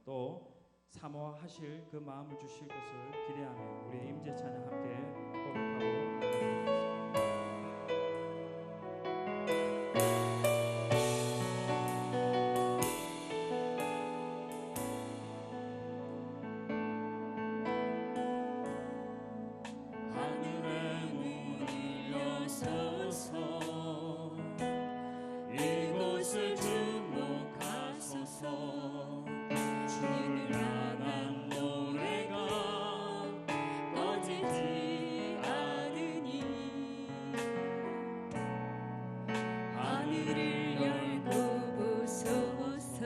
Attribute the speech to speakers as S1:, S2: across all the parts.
S1: 또 사모하실 그 마음을 주실 것을 기대하며 우리의 임재 찬양 함께 고백하고
S2: 이곳을 주목하소서. 주님을 향한 노래가 꺼지지 않으니 하늘을 열고 보소서.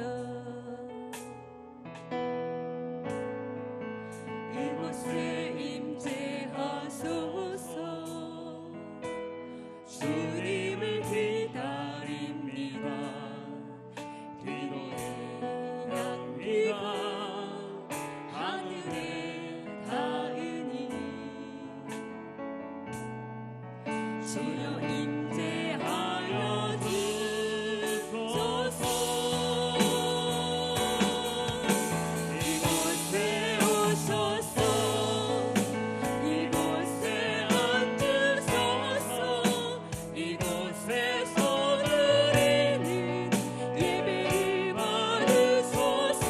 S2: 이곳에 임재하소서. 주님을 기다립니다. 기도해옵니다. 하늘에 닿으니 주여 임재하여 주소서. 이곳에 오소서. 이곳에 앉으소서. 이곳에 서드리는 예배를 받으소서.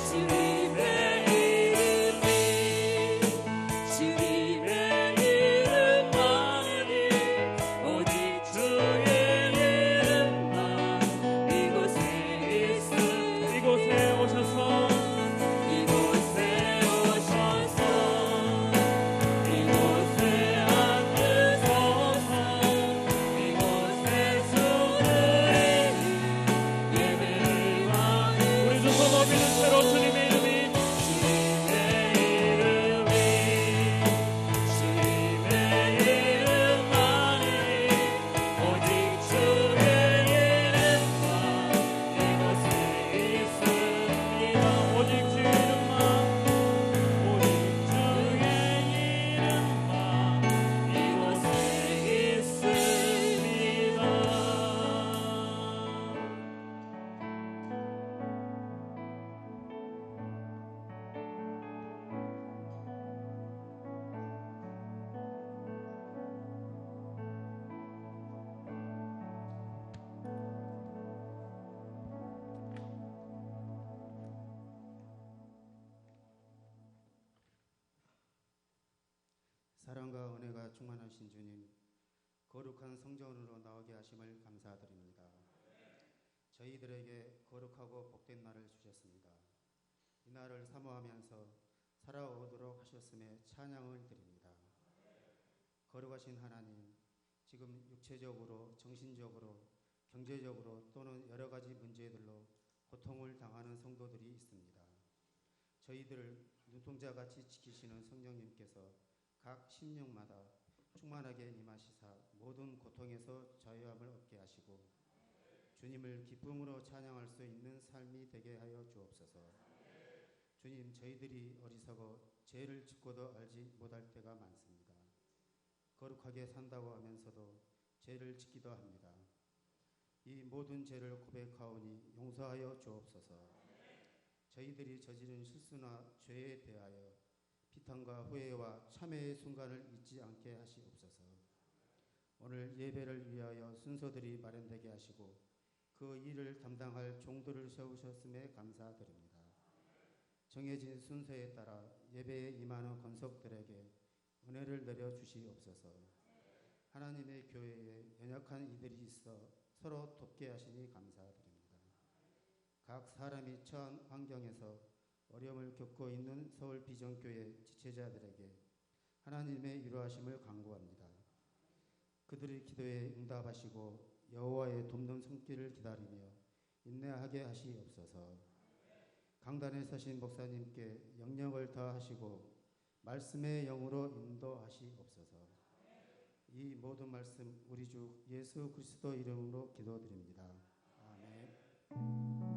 S2: 주님의 이름이 주님의 이름만이 오직 주의 이름만 이곳에 있으니
S1: 이곳에 오셔서
S2: 이곳에 오셔서 이곳에 앉으소서. 이곳에 서드리는 예배를
S1: 우리 주 손 높이는 채로 주님의 이름이
S2: 주님의 이름만이 오직 주의 이름만 이곳에 있습니다.
S1: 오직 주의 이름만 오직 주의
S2: 이름만 이곳에 있습니다.
S3: 사랑과 은혜가 충만하신 주님, 거룩한 성전으로 나오게 하심을 감사드립니다. 저희들에게 거룩하고 복된 날을 주셨습니다. 이 날을 사모하면서 살아오도록 하셨음에 찬양을 드립니다. 거룩하신 하나님, 지금 육체적으로, 정신적으로, 경제적으로 또는 여러 가지 문제들로 고통을 당하는 성도들이 있습니다. 저희들을 눈동자같이 지키시는 성령님께서 각 심령마다 충만하게 임하시사 모든 고통에서 자유함을 얻게 하시고 주님을 기쁨으로 찬양할 수 있는 삶이 되게 하여 주옵소서. 주님, 저희들이 어리석어 죄를 짓고도 알지 못할 때가 많습니다. 거룩하게 산다고 하면서도 죄를 짓기도 합니다. 이 모든 죄를 고백하오니 용서하여 주옵소서. 저희들이 저지른 실수나 죄에 대하여 비탄과 후회와 참회의 순간을 잊지 않게 하시옵소서. 오늘 예배를 위하여 순서들이 마련되게 하시고 그 일을 담당할 종들을 세우셨음에 감사드립니다. 정해진 순서에 따라 예배에 임하는 권속들에게 은혜를 내려주시옵소서. 하나님의 교회에 연약한 이들이 있어 서로 돕게 하시니 감사드립니다. 각 사람이 처한 환경에서 어려움을 겪고 있는 서울 비전교회 지체자들에게 하나님의 위로하심을 간구합니다. 그들의 기도에 응답하시고 여호와의 돕는 손길을 기다리며 인내하게 하시옵소서. 강단에 서신 목사님께 영역을 더하시고 말씀의 영으로 인도하시옵소서. 이 모든 말씀 우리 주 예수 그리스도 이름으로 기도드립니다. 아멘.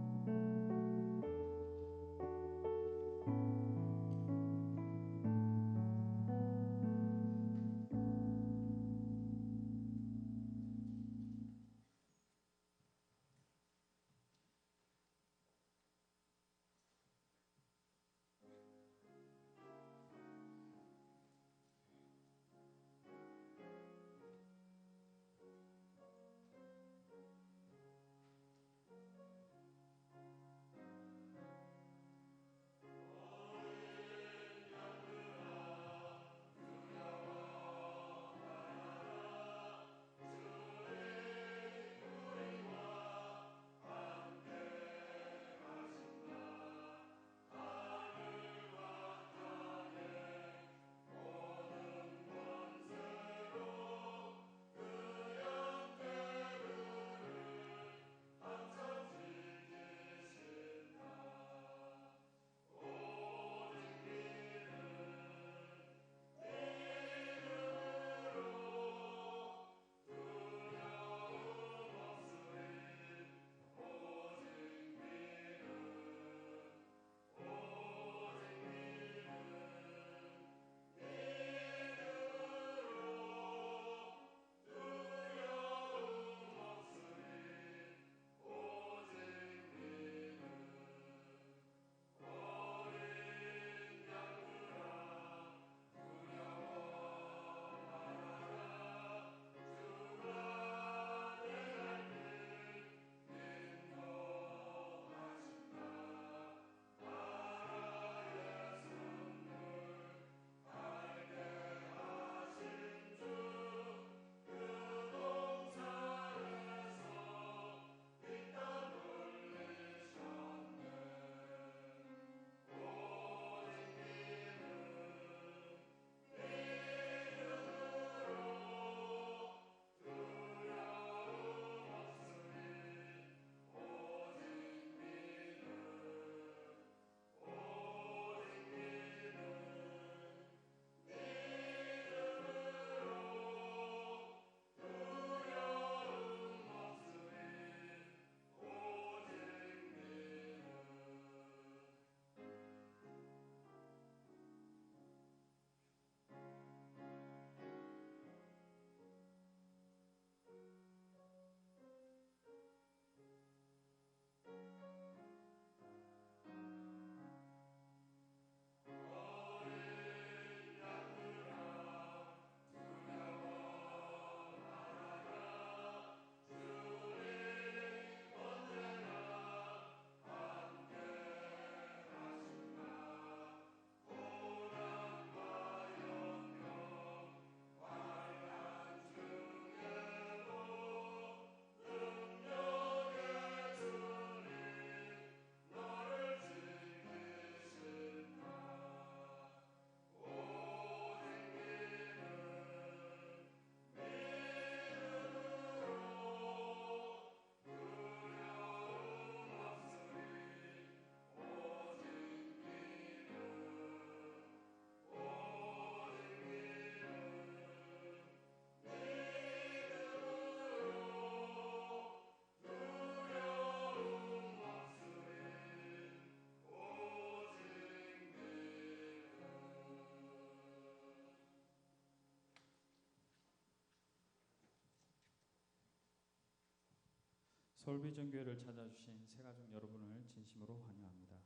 S1: 서울비전교회를 찾아주신 새가족 여러분을 진심으로 환영합니다.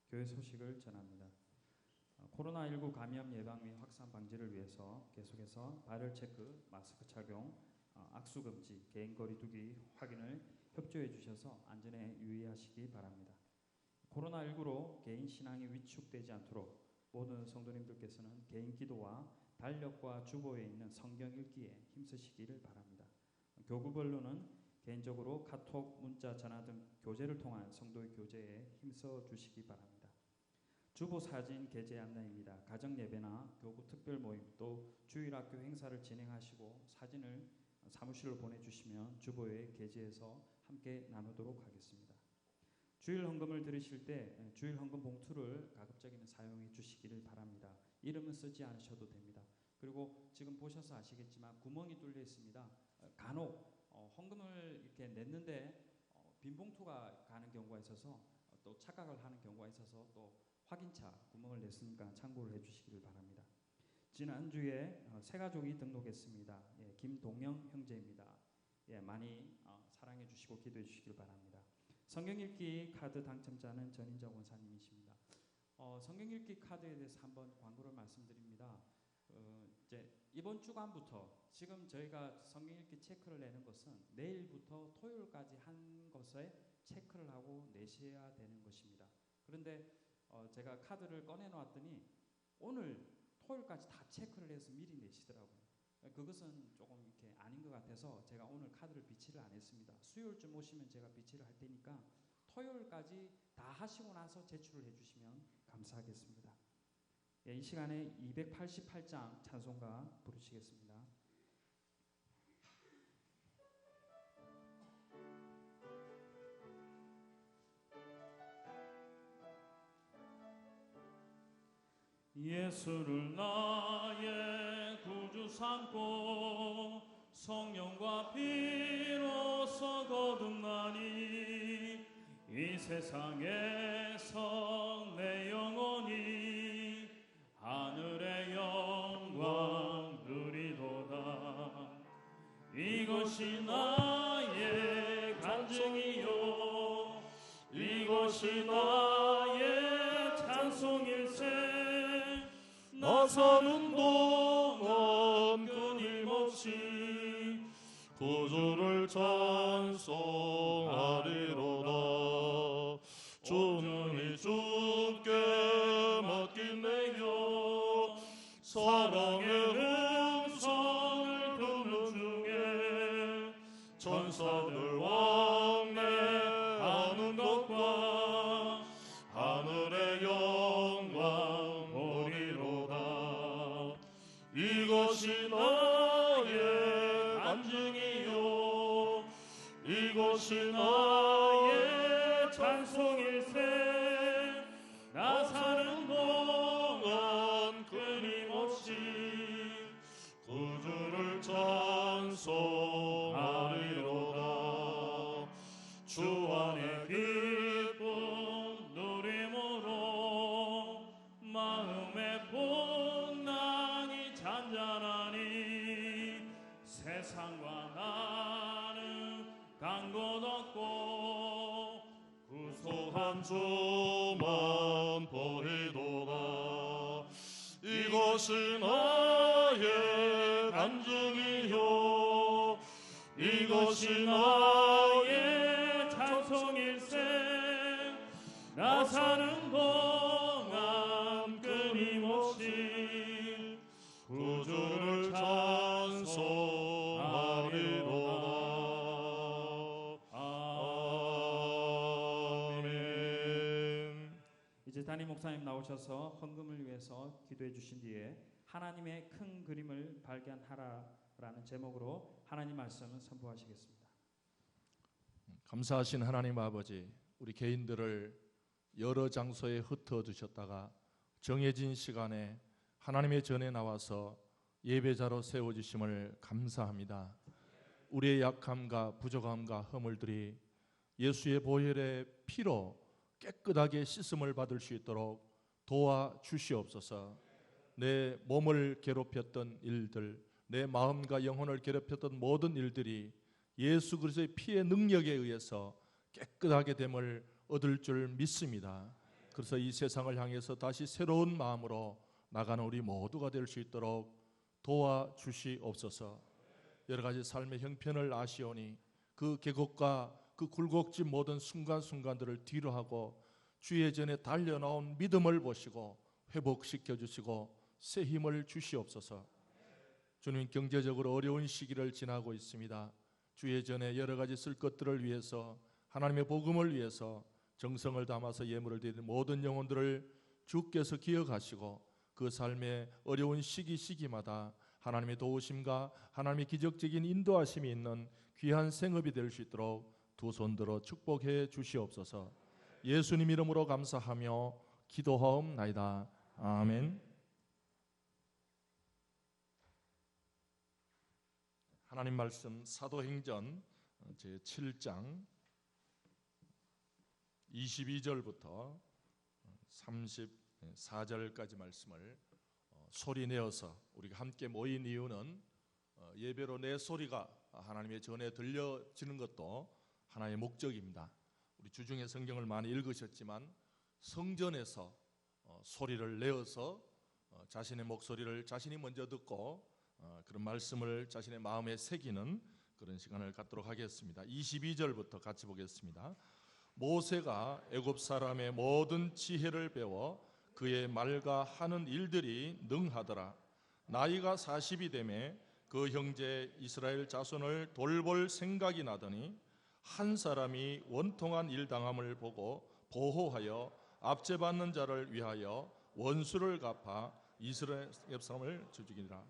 S1: 교회 소식을 전합니다. 코로나19 감염 예방 및 확산 방지를 위해서 계속해서 발열 체크, 마스크 착용, 악수 금지, 개인 거리 두기 확인을 협조해 주셔서 안전에 유의하시기 바랍니다. 코로나19로 개인 신앙이 위축되지 않도록 모든 성도님들께서는 개인 기도와 달력과 주보에 있는 성경 읽기에 힘쓰시기를 바랍니다. 교구별로는 개인적으로 카톡, 문자, 전화 등 교제를 통한 성도의 교제에 힘써 주시기 바랍니다. 주보 사진 게재 안내입니다. 가정 예배나 교구 특별 모임 또 주일학교 행사를 진행하시고 사진을 사무실로 보내주시면 주보에 게재해서 함께 나누도록 하겠습니다. 주일 헌금을 드리실 때 주일 헌금 봉투를 가급적이면 사용해 주시기를 바랍니다. 이름은 쓰지 않으셔도 됩니다. 그리고 지금 보셔서 아시겠지만 구멍이 뚫려 있습니다. 간혹 헌금을 이렇게 냈는데 빈 봉투가 가는 경우가 있어서 또 착각을 하는 경우가 있어서 또 확인차 구멍을 냈으니까 참고를 해주시기를 바랍니다. 지난주에 새 가족이 등록했습니다. 김동영 형제입니다. 많이 사랑해 주시고 기도해 주시길 바랍니다. 성경 읽기 카드 당첨자는 전인정 원사님이십니다. 성경 읽기 카드에 대해서 한번 광고를 말씀드립니다. 이제 이번 주간부터 지금 저희가 성경 읽기 체크를 내는 것은 내일부터 토요일까지 한 것에 체크를 하고 내셔야 되는 것입니다. 그런데 제가 카드를 꺼내 놨더니 오늘 토요일까지 다 체크를 해서 미리 내시더라고요. 그것은 조금 이렇게 아닌 것 같아서 제가 오늘 카드를 비치를 안 했습니다. 수요일쯤 오시면 제가 비치를 할 테니까 토요일까지 다 하시고 나서 제출을 해주시면 감사하겠습니다. 이 시간에 288장 찬송가 부르시겠습니다.
S2: 예수를 나의 구주 삼고 성령과 피로써 거듭나니 이 세상에서 내 영혼이 하늘의 영광 누리도다. 이것이 나의 간증이요 이것이 나의 찬송일세. 나 사는 동안 끊임없이 구주를 찬송하리로다. 주님이 주께 맡긴 내여 사랑의 음성을 듣는 중에 천사들 왕래하는 것과 하늘의 영광 보리로다. 이것이 나의 간증이요 이것이 나의 찬송일세. 나 사는 동안 끊임없이 구주를 찬송하리로다. 주 안에 기쁨 누림으로 마음의 풍랑이 잔잔하니 세상과 나는 간 곳 없고 구속한 주만 보리도다. 이것이 나의 간증이요 이것이 나의 찬송일세. 나 사는 동안 끊임없이 구주를 찬송하리로다. 아멘.
S1: 이제 담임 목사님 나오셔서 헌금을 위해서 기도해 주신 뒤에 하나님의 큰 그림을 발견하라라는 제목으로 하나님 말씀을 선포하시겠습니다.
S4: 감사하신 하나님 아버지, 우리 개인들을 여러 장소에 흩어 두셨다가 정해진 시간에 하나님의 전에 나와서 예배자로 세워주심을 감사합니다. 우리의 약함과 부족함과 허물들이 예수의 보혈의 피로 깨끗하게 씻음을 받을 수 있도록 도와주시옵소서. 내 몸을 괴롭혔던 일들, 내 마음과 영혼을 괴롭혔던 모든 일들이 예수 그리스도의 피의 능력에 의해서 깨끗하게 됨을 얻을 줄 믿습니다. 그래서 이 세상을 향해서 다시 새로운 마음으로 나가는 우리 모두가 될 수 있도록 도와주시옵소서. 여러 가지 삶의 형편을 아시오니 그 계곡과 그 굴곡진 모든 순간순간들을 뒤로 하고 주의 전에 달려나온 믿음을 보시고 회복시켜 주시고 새 힘을 주시옵소서. 주님, 경제적으로 어려운 시기를 지나고 있습니다. 주의 전에 여러 가지 쓸 것들을 위해서, 하나님의 복음을 위해서 정성을 담아서 예물을 드리는 모든 영혼들을 주께서 기억하시고 그 삶의 어려운 시기마다 하나님의 도우심과 하나님의 기적적인 인도하심이 있는 귀한 생업이 될 수 있도록 두 손 들어 축복해 주시옵소서. 예수님 이름으로 감사하며 기도하옵나이다. 아멘. 하나님 말씀 사도행전 제7장 22절부터 34절까지 말씀을 소리내어서 우리가 함께 모인 이유는 예배로 내 소리가 하나님의 전에 들려지는 것도 하나의 목적입니다. 우리 주중에 성경을 많이 읽으셨지만 성전에서 소리를 내어서 자신의 목소리를 자신이 먼저 듣고 그런 말씀을 자신의 마음에 새기는 그런 시간을 갖도록 하겠습니다. 22절부터 같이 보겠습니다. 모세가 애굽 사람의 모든 지혜를 배워 그의 말과 하는 일들이 능하더라. 나이가 40이 되매 그 형제 이스라엘 자손을 돌볼 생각이 나더니 한 사람이 원통한 일 당함을 보고 보호하여 압제받는 자를 위하여 원수를 갚아 이스라엘 사람을 죽이니라.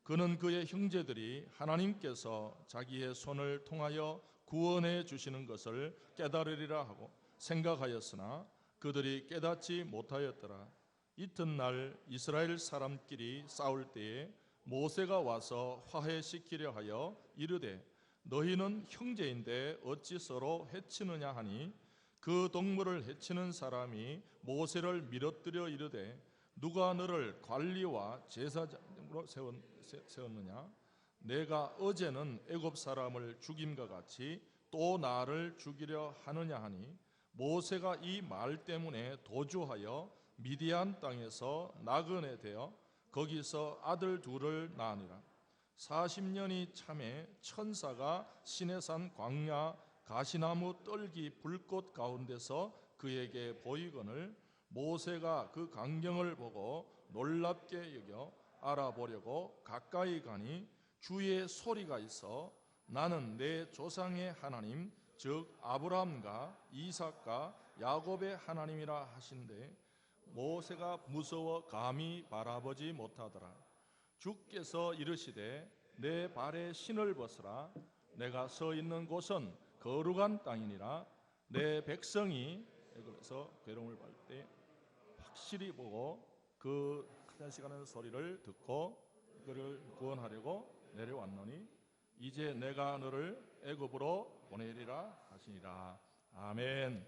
S4: 그는 그의 형제들이 하나님께서 자기의 손을 통하여 구원해 주시는 것을 깨달으리라 하고 생각하였으나 그들이 깨닫지 못하였더라. 이튿날 이스라엘 사람끼리 싸울 때에 모세가 와서 화해시키려 하여 이르되 너희는 형제인데 어찌 서로 해치느냐 하니 그 동물을 해치는 사람이 모세를 밀어뜨려 이르되 누가 너를 관리와 제사장으로 세웠느냐? 내가 어제는 애굽 사람을 죽임과 같이 또 나를 죽이려 하느냐 하니 모세가 이 말 때문에 도주하여 미디안 땅에서 나그네 되어 거기서 아들 둘을 낳으니라. 40년이 참에 천사가 시내산 광야 가시나무 떨기 불꽃 가운데서 그에게 보이거늘 모세가 그 광경을 보고 놀랍게 여겨 알아보려고 가까이 가니 주의 소리가 있어 나는 내 조상의 하나님 즉 아브라함과 이삭과 야곱의 하나님이라 하신대 모세가 무서워 감히 바라보지 못하더라. 주께서 이르시되 내 발에 신을 벗으라. 내가 서 있는 곳은 거룩한 땅이니라. 내 백성이 애굽에서 괴로움을 받을 때 확실히 보고 그 하나씩 소리를 듣고 그를 구원하려고 내려왔노니 이제 내가 너를 애굽으로 보내리라 하시니라. 아멘.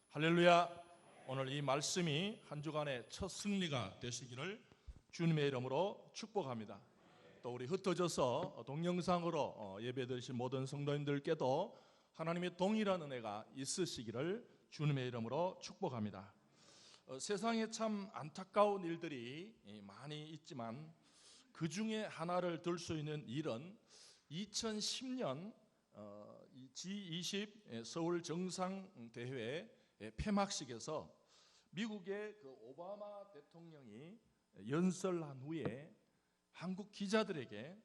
S4: 할렐루야. 오늘 이 말씀이 한 주간의 첫 승리가 되시기를 주님의 이름으로 축복합니다. 또 우리 흩어져서 동영상으로 예배드리신 모든 성도님들께도 하나님의 동일한 은혜가 있으시기를 주님의 이름으로 축복합니다. 세상에 참 안타까운 일들이 많이 있지만 그 중에 하나를 들 수 있는 일은 2010년 G20 서울 정상대회 폐막식에서 미국의 그 오바마 대통령이 연설한 후에 한국 기자들에게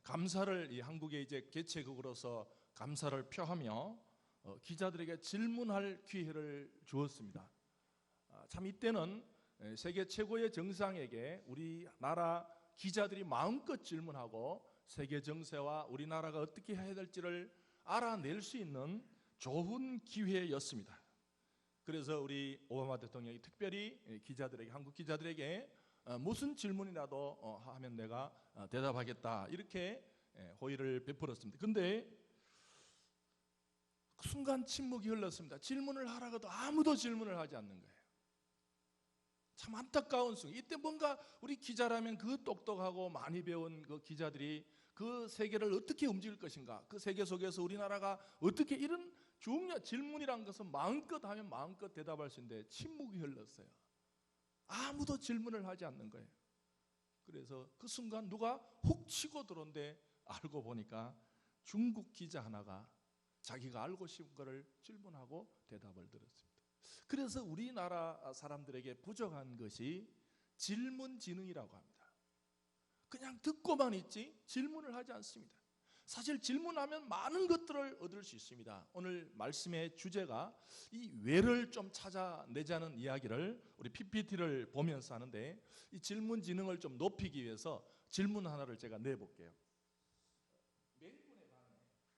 S4: 감사를 이 한국의 이제 개최국으로서 감사를 표하며 기자들에게 질문할 기회를 주었습니다. 참 이때는 세계 최고의 정상에게 우리나라 기자들이 마음껏 질문하고 세계 정세와 우리나라가 어떻게 해야 될지를 알아낼 수 있는 좋은 기회였습니다. 그래서 우리 오바마 대통령이 특별히 기자들에게 한국 기자들에게 무슨 질문이라도 하면 내가 대답하겠다 이렇게 호의를 베풀었습니다. 그런데 순간 침묵이 흘렀습니다. 질문을 하라고도 아무도 질문을 하지 않는 거예요. 참 안타까운 순간. 이때 뭔가 우리 기자라면 그 똑똑하고 많이 배운 그 기자들이 그 세계를 어떻게 움직일 것인가, 그 세계 속에서 우리나라가 어떻게, 이런 중요한 질문이란 것은 마음껏 하면 마음껏 대답할 수 있는데 침묵이 흘렀어요. 아무도 질문을 하지 않는 거예요. 그래서 그 순간 누가 훅 치고 들어온데 알고 보니까 중국 기자 하나가 자기가 알고 싶은 거를 질문하고 대답을 들었습니다. 그래서 우리나라 사람들에게 부족한 것이 질문지능이라고 합니다. 그냥 듣고만 있지 질문을 하지 않습니다. 사실 질문하면 많은 것들을 얻을 수 있습니다. 오늘 말씀의 주제가 이 왜를 좀 찾아내자는 이야기를 우리 PPT를 보면서 하는데, 이 질문지능을 좀 높이기 위해서 질문 하나를 제가 내볼게요. 맹군의 방에,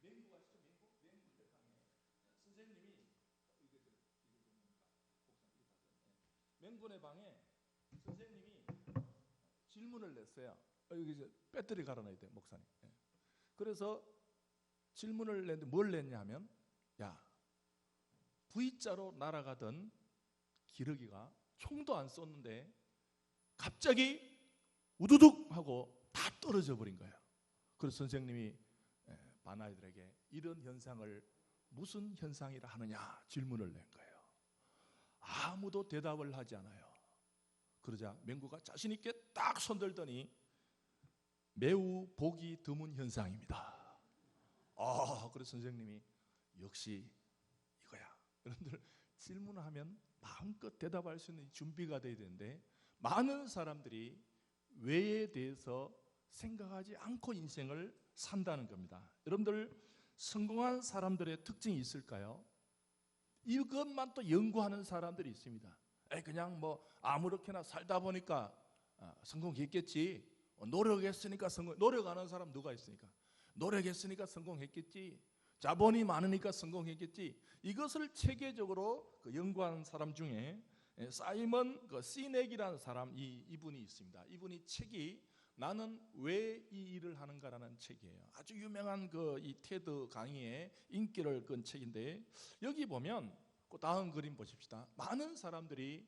S4: 맹구 아시죠? 맹군의 방에 선생님이 맹군의 방에 선생님이 질문을 냈어요. 여기 이제 배터리 갈아놔야 돼, 목사님. 그래서 질문을 냈는데 뭘 냈냐 하면, 야, V자로 날아가던 기러기가 총도 안 쏘는데 갑자기 우두둑 하고 다 떨어져 버린 거예요. 그래서 선생님이 반 아이들에게 이런 현상을 무슨 현상이라 하느냐 질문을 낸 거예요. 아무도 대답을 하지 않아요. 그러자 맹구가 자신 있게 딱 손들더니 매우 보기 드문 현상입니다. 그래서 선생님이 역시 이거야. 여러분들 질문하면 마음껏 대답할 수 있는 준비가 돼야 되는데, 많은 사람들이 왜에 대해서 생각하지 않고 인생을 산다는 겁니다. 여러분들 성공한 사람들의 특징이 있을까요? 이것만 또 연구하는 사람들이 있습니다. 그냥 뭐 아무렇게나 살다 보니까 성공했겠지. 노력했으니까 성공. 노력 안 하는 사람 누가 있습니까? 노력했으니까 성공했겠지. 자본이 많으니까 성공했겠지. 이것을 체계적으로 연구하는 사람 중에 사이먼 시넥이라는 사람, 이분이 있습니다. 이분이 책이 나는 왜 이 일을 하는가라는 책이에요. 아주 유명한 이 테드 강의에 인기를 끈 책인데, 여기 보면 그 다음 그림 보십시다. 많은 사람들이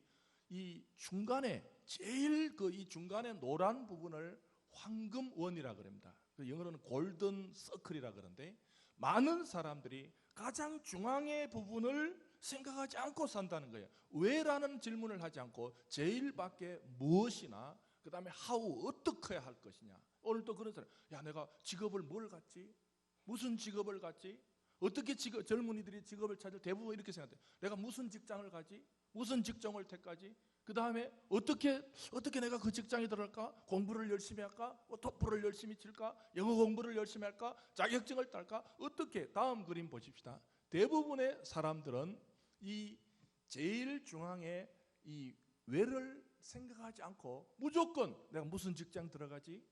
S4: 이 중간에 제일 이 중간에 노란 부분을 황금원이라 그럽니다. 영어로는 골든 서클이라 그러는데, 많은 사람들이 가장 중앙의 부분을 생각하지 않고 산다는 거예요. 왜라는 질문을 하지 않고 제일 밖에 무엇이나 그 다음에 how, 어떻게 해야 할 것이냐. 오늘도 그런 사람, 야, 내가 직업을 뭘 갖지? 무슨 직업을 갖지? 어떻게 젊은이들이 직업을 찾을 대부분 이렇게 생각해요. 내가 무슨 직장을 가지? 무슨 직종을 택하지? 그 다음에 어떻게 내가 그 직장에 들어갈까? 공부를 열심히 할까? 토플을 열심히 칠까? 영어 공부를 열심히 할까? 자격증을 딸까? 어떻게? 다음 그림 보십시다. 대부분의 사람들은 이 제일 중앙에 이 왜를 생각하지 않고 무조건 내가 무슨 직장 들어가지?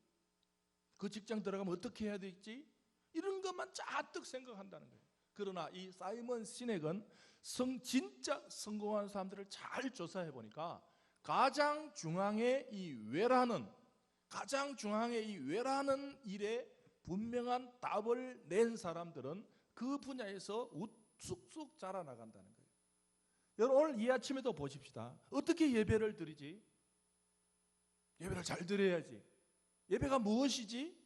S4: 그 직장 들어가면 어떻게 해야 되지? 이런 것만 잔뜩 생각한다는 거예요. 그러나 이 사이먼 시넥은 진짜 성공한 사람들을 잘 조사해 보니까 가장 중앙에 이 왜라는 일에 분명한 답을 낸 사람들은 그 분야에서 쑥쑥 자라나간다는 거예요. 여러분 오늘 이 아침에도 보십시다. 어떻게 예배를 드리지? 예배를 잘 드려야지. 예배가 무엇이지?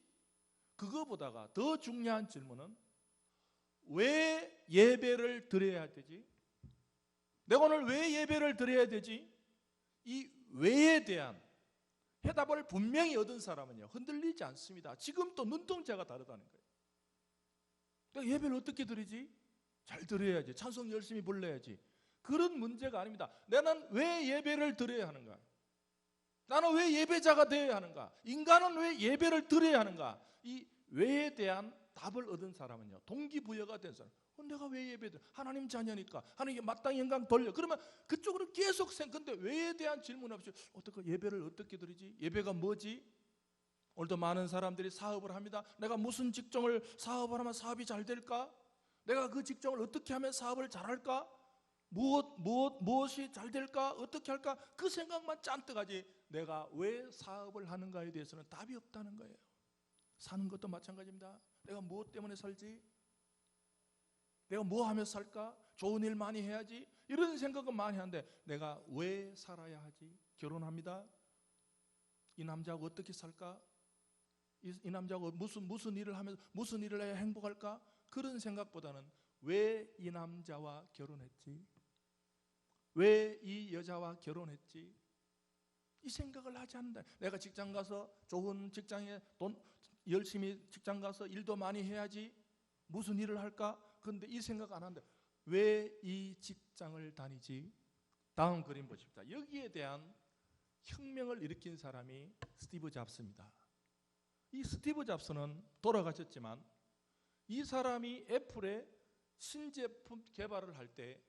S4: 그거보다가 더 중요한 질문은 왜 예배를 드려야 되지? 내가 오늘 왜 예배를 드려야 되지? 이 왜에 대한 해답을 분명히 얻은 사람은요 흔들리지 않습니다. 지금 또 눈동자가 다르다는 거예요. 내가 예배를 어떻게 드리지? 잘 드려야지. 찬송 열심히 불러야지. 그런 문제가 아닙니다. 나는 왜 예배를 드려야 하는가? 나는 왜 예배자가 되어야 하는가? 인간은 왜 예배를 드려야 하는가? 이 왜에 대한 답을 얻은 사람은요 동기부여가 된 사람. 내가 왜 예배를 하나님 자녀니까 하나님께 마땅히 영광 돌려. 그러면 그쪽으로 계속 근데 왜에 대한 질문 없이 어떻게 예배를 어떻게 드리지? 예배가 뭐지? 오늘도 많은 사람들이 사업을 합니다. 내가 무슨 직종을 사업을 하면 사업이 잘 될까? 내가 그 직종을 어떻게 하면 사업을 잘할까? 무엇이 잘 될까? 어떻게 할까? 그 생각만 잔뜩 하지 내가 왜 사업을 하는가에 대해서는 답이 없다는 거예요. 사는 것도 마찬가지입니다. 내가 무엇 때문에 살지? 내가 뭐 하며 살까? 좋은 일 많이 해야지. 이런 생각은 많이 하는데 내가 왜 살아야 하지? 결혼합니다. 이 남자하고 어떻게 살까? 이 남자가 무슨 일을 하면서 무슨 일을 해야 행복할까? 그런 생각보다는 왜 이 남자와 결혼했지? 왜 이 여자와 결혼했지? 이 생각을 하지 않는다. 내가 직장 가서 좋은 직장에 열심히 직장 가서 일도 많이 해야지. 무슨 일을 할까? 그런데 이 생각 안 한다. 왜 이 직장을 다니지? 다음 그림 보십시다. 여기에 대한 혁명을 일으킨 사람이 스티브 잡스입니다. 이 스티브 잡스는 돌아가셨지만 이 사람이 애플의 신제품 개발을 할 때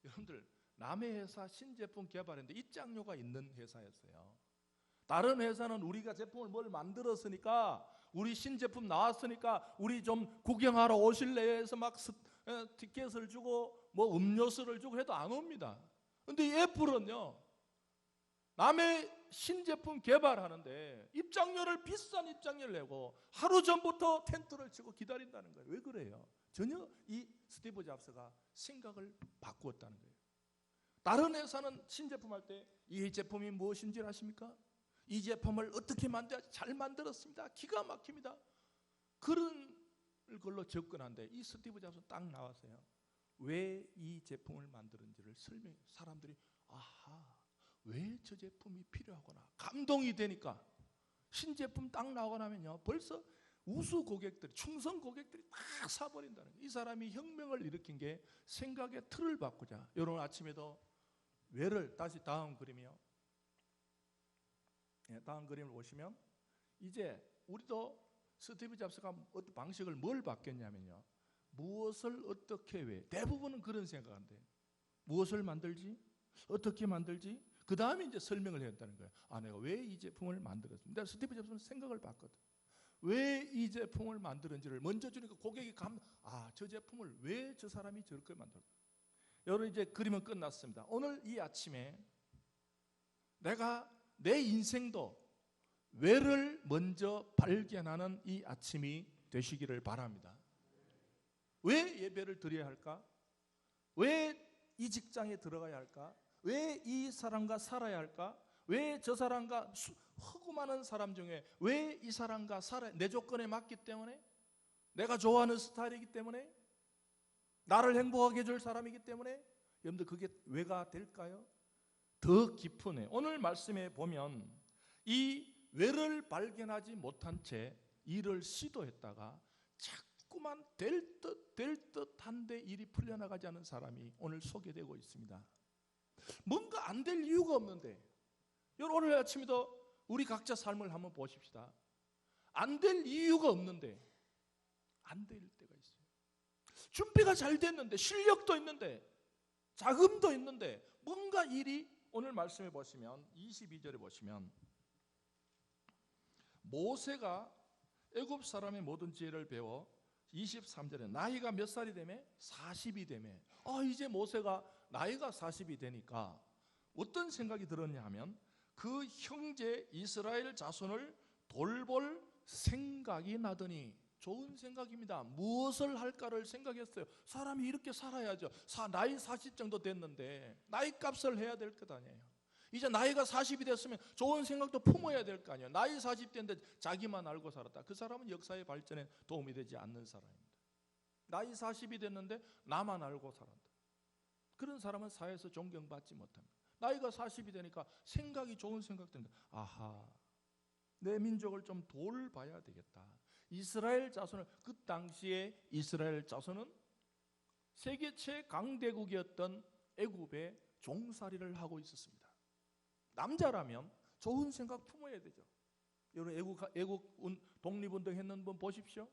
S4: 여러분들 남의 회사 신제품 개발했는데 입장료가 있는 회사였어요. 다른 회사는 우리가 제품을 뭘 만들었으니까 우리 신제품 나왔으니까 우리 좀 구경하러 오실래요 해서 막 티켓을 주고 뭐 음료수를 주고 해도 안 옵니다. 근데 이 애플은요 남의 신제품 개발하는데 입장료를 비싼 입장료를 내고 하루 전부터 텐트를 치고 기다린다는 거예요. 왜 그래요? 전혀 이 스티브 잡스가 생각을 바꾸었다는 거예요. 다른 회사는 신제품 할 때 이 제품이 무엇인지 아십니까? 이 제품을 어떻게 잘 만들었습니다. 기가 막힙니다. 그런 걸로 접근한데 이 스티브 잡스는 딱 나왔어요. 왜 이 제품을 만드는지를 설명해. 사람들이 아하, 왜 저 제품이 필요하구나. 감동이 되니까 신제품 딱 나오고 나면요 벌써 우수 고객들이, 충성 고객들이 다 사버린다는 거예요. 이 사람이 혁명을 일으킨 게 생각의 틀을 바꾸자. 여러분 아침에도 왜를 다시 다음 그림이요. 다음 그림을 보시면 이제 우리도 스티브 잡스가 어떤 방식을 뭘 바뀌었냐면요. 무엇을 어떻게 왜 대부분은 그런 생각한데 무엇을 만들지? 어떻게 만들지? 그 다음에 이제 설명을 해야 한다는 거예요. 내가 왜 이 제품을 만들었습니다. 스티브 잡스는 생각을 바꿨거든. 왜 이 제품을 만드는지를 먼저 주니까 고객이 저 제품을 왜 저 사람이 저렇게 만들었나. 여러분 이제 그림은 끝났습니다. 오늘 이 아침에 내가 내 인생도 왜를 먼저 발견하는 이 아침이 되시기를 바랍니다. 왜 예배를 드려야 할까? 왜 이 직장에 들어가야 할까? 왜 이 사람과 살아야 할까? 왜 저 사람과 허구 많은 사람 중에 왜 이 사람과 살아야, 내 조건에 맞기 때문에, 내가 좋아하는 스타일이기 때문에, 나를 행복하게 해줄 사람이기 때문에. 여러분들 그게 왜가 될까요? 더 깊은 애. 오늘 말씀에 보면 이 왜를 발견하지 못한 채 일을 시도했다가 자꾸만 될 듯한데 일이 풀려나가지 않은 사람이 오늘 소개되고 있습니다. 뭔가 안 될 이유가 없는데, 여러분 오늘 아침에도 우리 각자 삶을 한번 보십시다. 안 될 이유가 없는데 안 될 때가 있어요. 준비가 잘 됐는데, 실력도 있는데, 자금도 있는데 뭔가 일이, 오늘 말씀해 보시면 22절에 보시면 모세가 애굽 사람의 모든 지혜를 배워 23절에 나이가 몇 살이 되며 40이 되며 이제 모세가 나이가 40이 되니까 어떤 생각이 들었냐 하면 그 형제 이스라엘 자손을 돌볼 생각이 나더니, 좋은 생각입니다. 무엇을 할까를 생각했어요. 사람이 이렇게 살아야죠. 나이 40 정도 됐는데 나이 값을 해야 될 것 아니에요. 이제 나이가 40이 됐으면 좋은 생각도 품어야 될 거 아니에요. 나이 40 됐는데 자기만 알고 살았다. 그 사람은 역사의 발전에 도움이 되지 않는 사람입니다. 나이 40이 됐는데 나만 알고 살았다. 그런 사람은 사회에서 존경받지 못합니다. 나이가 40이 되니까 생각이 좋은 생각 드는데, 내 민족을 좀 돌봐야 되겠다. 이스라엘 자손을, 그 당시에 이스라엘 자손은 세계 최강대국이었던 애굽의 종살이를 하고 있었습니다. 남자라면 좋은 생각 품어야 되죠. 여러분 애국 독립운동 했는 분 보십시오.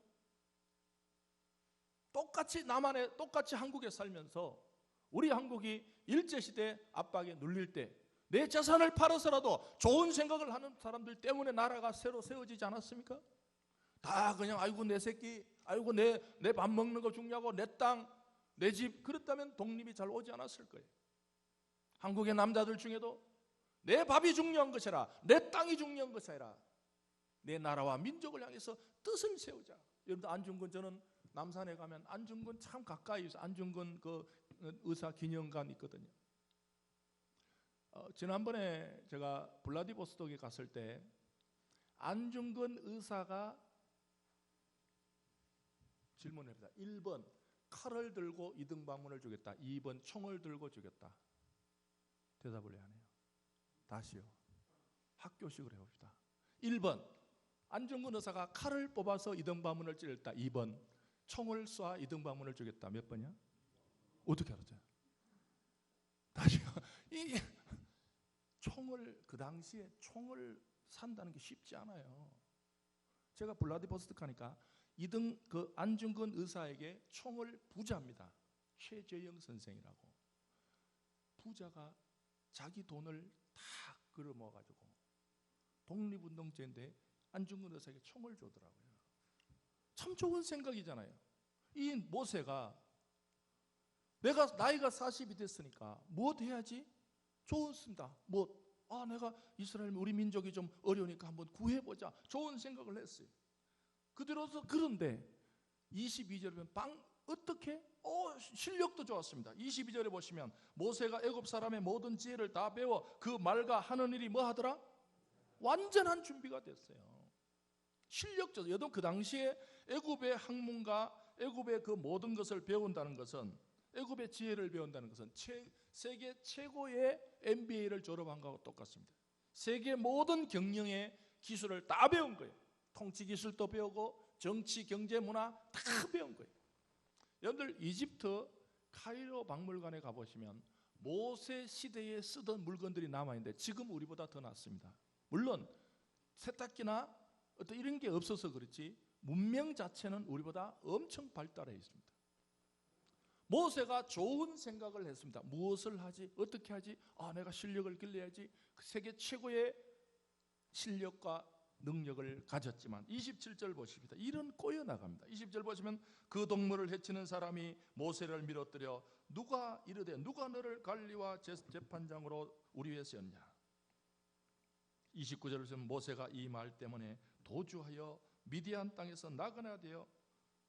S4: 똑같이 한국에 살면서 우리 한국이 일제시대 압박에 눌릴 때 내 재산을 팔아서라도 좋은 생각을 하는 사람들 때문에 나라가 새로 세워지지 않았습니까? 다 그냥 아이고 내 새끼, 아이고 내 밥 먹는 거 중요하고 내 땅, 내 집, 그랬다면 독립이 잘 오지 않았을 거예요. 한국의 남자들 중에도 내 밥이 중요한 것이라, 내 땅이 중요한 것이 아니라 내 나라와 민족을 향해서 뜻을 세우자. 여러분들 안중근, 저는 남산에 가면 안중근 참 가까이 있어요. 안중근 그 의사 기념관 있거든요. 지난번에 제가 블라디보스톡에 갔을 때 안중근 의사가 질문합니다. 1번 칼을 들고 이등방문을 주겠다. 2번 총을 들고 주겠다. 대답을 왜 안 해요? 다시요. 학교식으로 해봅시다. 1번 안중근 의사가 칼을 뽑아서 이등방문을 찌르겠다. 2번 총을 쏴 이등방문을 주겠다. 몇 번이야? 어떻게 알았죠? 다시요. 이 총을 그 당시에 총을 산다는 게 쉽지 않아요. 제가 블라디보스토크 하니까 그 안중근 의사에게 총을 부자입니다. 최재영 선생이라고. 부자가 자기 돈을 다 끌어모아가지고 독립운동제인데 안중근 의사에게 총을 주더라고요. 참 좋은 생각이잖아요. 이 모세가 내가 나이가 40이 됐으니까 무엇 해야지? 좋습니다. 내가 이스라엘 우리 민족이 좀 어려우니까 한번 구해보자. 좋은 생각을 했어요. 그대로서 그런데 22절에 보면 어떻게? 실력도 좋았습니다. 22절에 보시면 모세가 애굽 사람의 모든 지혜를 다 배워 그 말과 하는 일이 뭐 하더라? 완전한 준비가 됐어요. 실력적. 여러분 그 당시에 애굽의 학문과 애굽의 그 모든 것을 배운다는 것은 애굽의 지혜를 배운다는 것은 세계 최고의 MBA를 졸업한 거하고 똑같습니다. 세계 모든 경영의 기술을 다 배운 거예요. 통치 기술도 배우고 정치, 경제, 문화 다 배운 거예요. 여러분들 이집트 카이로 박물관에 가보시면 모세 시대에 쓰던 물건들이 남아있는데 지금 우리보다 더 낫습니다. 물론 세탁기나 어떤 이런 게 없어서 그렇지 문명 자체는 우리보다 엄청 발달해 있습니다. 모세가 좋은 생각을 했습니다. 무엇을 하지? 어떻게 하지? 내가 실력을 길러야지. 세계 최고의 실력과 능력을 가졌지만 27절 보십니다. 이런 꼬여나갑니다. 20절 보시면 그 동물을 해치는 사람이 모세를 밀어뜨려 누가 이르되 누가 너를 관리와 재판장으로 우리 위에 세웠냐. 29절을 보면 모세가 이 말 때문에 도주하여 미디안 땅에서 나가나 되어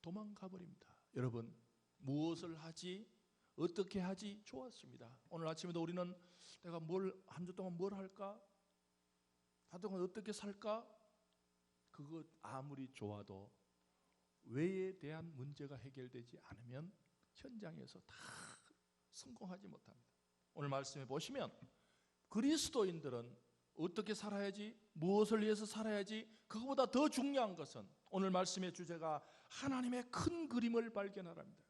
S4: 도망가 버립니다. 여러분 무엇을 하지? 어떻게 하지? 좋았습니다. 오늘 아침에도 우리는 내가 한 주 동안 뭘 할까? 한 주 동안 어떻게 살까? 그거 아무리 좋아도 왜에 대한 문제가 해결되지 않으면 현장에서 다 성공하지 못합니다. 오늘 말씀해 보시면 그리스도인들은 어떻게 살아야지? 무엇을 위해서 살아야지? 그거보다 더 중요한 것은 오늘 말씀의 주제가 하나님의 큰 그림을 발견하랍니다.